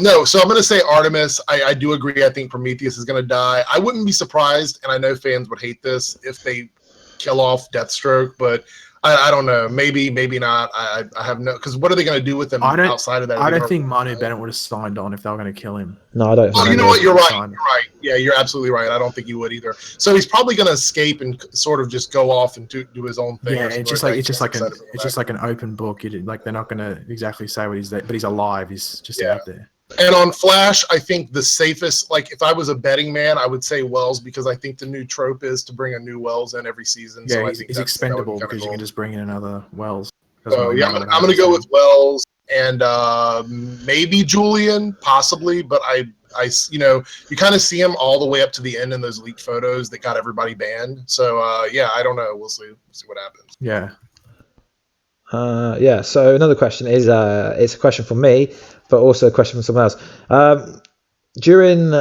No, so I'm gonna say Artemis. I do agree. I think Prometheus is gonna die. I wouldn't be surprised, and I know fans would hate this if they kill off Deathstroke, but I don't know. Maybe not. I have no, because what are they going to do with him outside of that? I don't think Manu Bennett would have signed on if they were going to kill him. No, I don't. Oh, you know what? You're right. You're right. Yeah, you're absolutely right. I don't think he would either. So he's probably going to escape and sort of just go off and do his own thing. Yeah, it's just like an open book. Like they're not going to exactly say what he's there, but he's alive. He's just out there. And on Flash, I think the safest, like if I was a betting man, I would say Wells, because I think the new trope is to bring a new Wells in every season. Yeah, so he's expendable because you can just bring in another Wells. So yeah, I'm going to go with Wells and maybe Julian, possibly, but I you kind of see him all the way up to the end in those leaked photos that got everybody banned. So yeah, I don't know. We'll see what happens. Yeah. Yeah. So another question is, it's a question from me, but also a question from someone else. During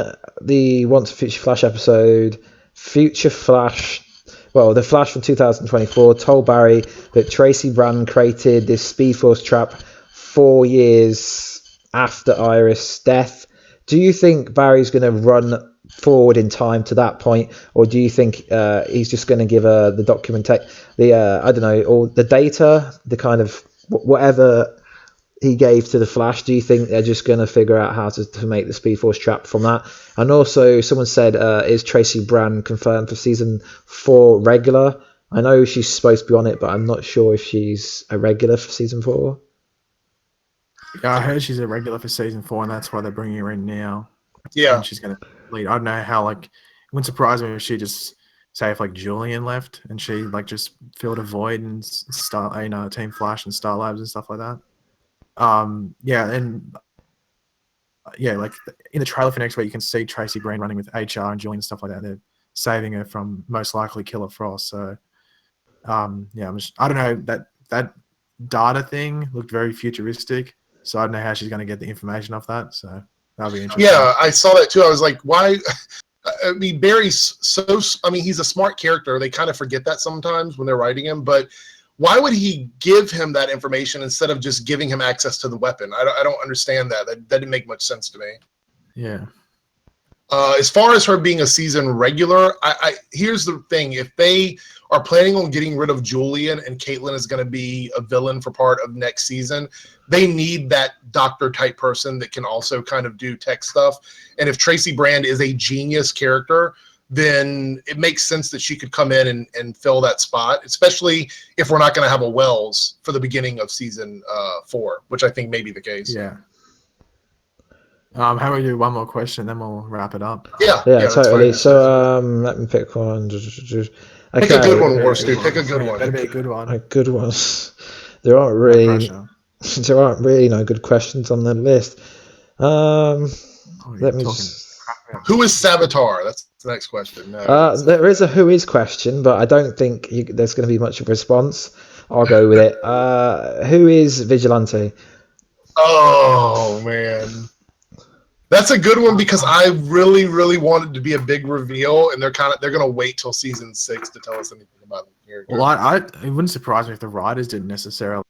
the Once and Future Flash episode, the Flash from 2024 told Barry that Tracy Brand created this Speed Force trap 4 years after Iris' death. Do you think Barry's going to run forward in time to that point, or do you think he's just going to give the I don't know, or the data, the kind of whatever he gave to the Flash? Do you think they're just going to figure out how to make the Speed Force trap from that? And also, someone said, is Tracy Brand confirmed for season 4 regular? I know she's supposed to be on it, but I'm not sure if she's a regular for season 4. Yeah, I heard she's a regular for season 4, and that's why they're bringing her in now. Yeah, and she's going to lead. I don't know how. It wouldn't surprise me if she just say if Julian left and she just filled a void and start Team Flash and Star Labs and stuff like that. In the trailer for next week, you can see Tracy Brand running with HR and Julian and stuff like that. They're saving her from most likely Killer Frost. So, I don't know, that data thing looked very futuristic. So I don't know how she's going to get the information off that. So that'll be interesting. Yeah, I saw that too. I was like, why? I mean, Barry's he's a smart character. They kind of forget that sometimes when they're writing him, but why would he give him that information instead of just giving him access to the weapon? I don't understand that. That didn't make much sense to me. Yeah. As far as her being a season regular, here's the thing. If they are planning on getting rid of Julian and Caitlin is going to be a villain for part of next season, they need that doctor type person that can also kind of do tech stuff. And if Tracy Brand is a genius character, then it makes sense that she could come in and fill that spot, especially if we're not going to have a Wells for the beginning of season 4, which I think may be the case. Yeah. How about we do one more question, then we'll wrap it up? Yeah, totally. So let me pick one. Okay. Pick a good one, Warstu. Pick a good one. Better be a good one. A good one. There aren't really no good questions on the list. Let me. Who is Savitar? That's the next question. No. There is a who is question, but I don't think there's going to be much of a response. I'll go with it. Who is Vigilante? Oh man. That's a good one because I really, really wanted to be a big reveal, and they're going to wait till season 6 to tell us anything about the character. Well, it wouldn't surprise me if the writers didn't necessarily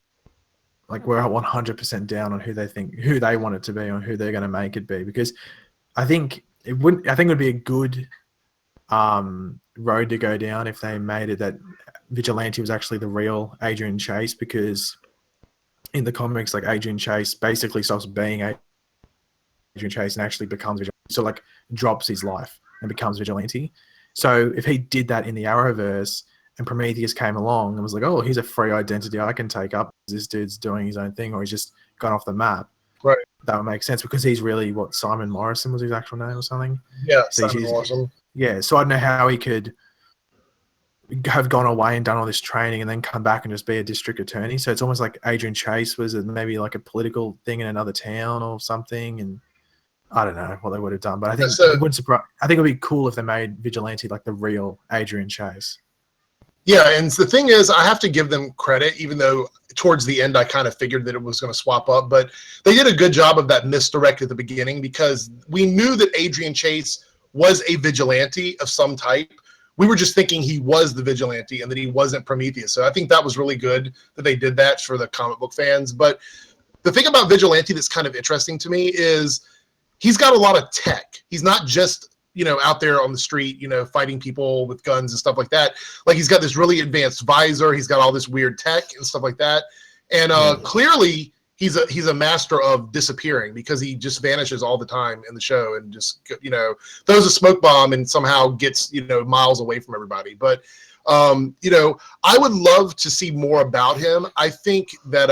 we're 100% down on who they want it to be or who they're going to make it be, because I think it would be a good road to go down if they made it that Vigilante was actually the real Adrian Chase, because in the comics, Adrian Chase basically stops being Adrian Chase and actually becomes Vigilante. So drops his life and becomes Vigilante. So if he did that in the Arrowverse and Prometheus came along and was like, oh, he's a free identity I can take up, this dude's doing his own thing, or he's just gone off the map. Right. That would make sense because he's really Simon Morrison was his actual name or something. Yeah, so Simon Morrison. Yeah, so I don't know how he could have gone away and done all this training and then come back and just be a district attorney. So it's almost like Adrian Chase was maybe like a political thing in another town or something. And I don't know what they would have done, but I think it wouldn't surprise. I think it would be cool if they made Vigilante like the real Adrian Chase. Yeah, and the thing is, I have to give them credit, even though towards the end I kind of figured that it was going to swap up, but they did a good job of that misdirect at the beginning, because we knew that Adrian Chase was a vigilante of some type. We were just thinking he was the vigilante and that he wasn't Prometheus. So I think that was really good that they did that for the comic book fans. But the thing about Vigilante that's kind of interesting to me is he's got a lot of tech. He's not just, you know, out there on the street, you know, fighting people with guns and stuff like that. Like, he's got this really advanced visor. He's got all this weird tech and stuff like that. And clearly he's a master of disappearing, because he just vanishes all the time in the show and just, you know, throws a smoke bomb and somehow gets, you know, miles away from everybody. But, you know, I would love to see more about him. I think that,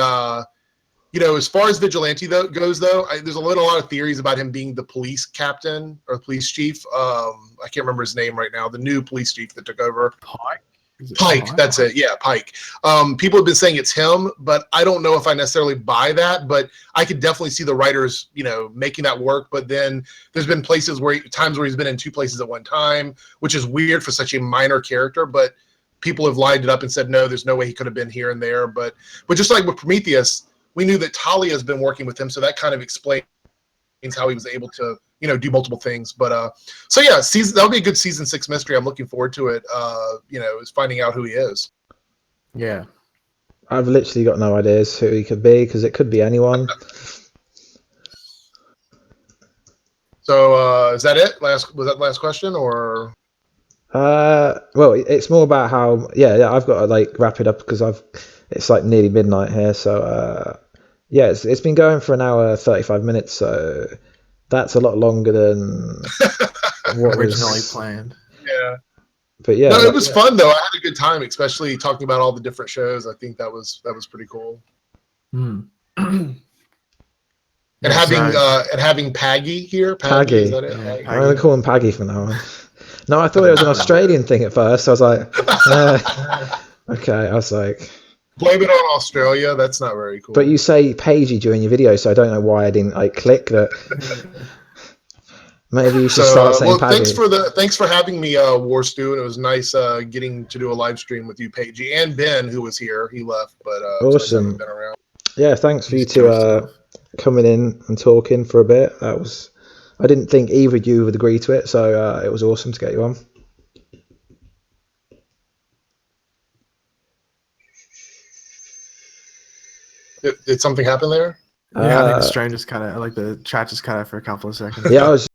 you know, as far as Vigilante goes, though, there's a lot of theories about him being the police captain or police chief. I can't remember his name right now. The new police chief that took over. Pike, that's it. Yeah, Pike. People have been saying it's him, but I don't know if I necessarily buy that. But I could definitely see the writers, you know, making that work. But then there's been times where he's been in two places at one time, which is weird for such a minor character. But people have lined it up and said, no, there's no way he could have been here and there. But just like with Prometheus, we knew that Talia has been working with him, so that kind of explains how he was able to, you know, do multiple things. But so yeah, that'll be a good season 6 mystery. I'm looking forward to it. You know, is finding out who he is. Yeah, I've literally got no ideas who he could be, because it could be anyone. So is that it? Was that the last question, or? Well, it's more about how. Yeah, I've got to like wrap it up because it's like nearly midnight here. So yeah, it's been going for an hour 35 minutes. So that's a lot longer than what originally was planned. Yeah. But yeah, no, it was fun though. I had a good time, especially talking about all the different shows. I think that was pretty cool. Mm. And having Pagey here. Pagey. Is that it? Yeah, I'm going to call him Pagey from now on. No, I thought it was an Australian thing at first. I was like, okay. I was like, blame it on Australia. That's not very cool. But you say Pagey during your video, so I don't know why I didn't like click that. Maybe you should start saying Pagey. Thanks for having me, Warstu, and it was nice getting to do a live stream with you, Pagey, and Ben, who was here. He left, but awesome. Been around. Yeah, thanks for you two coming in and talking for a bit. I didn't think either of you would agree to it, so it was awesome to get you on. Did something happen there? Yeah, I think the stream just kind of, like the chat just cut out for a couple of seconds. Yeah, I was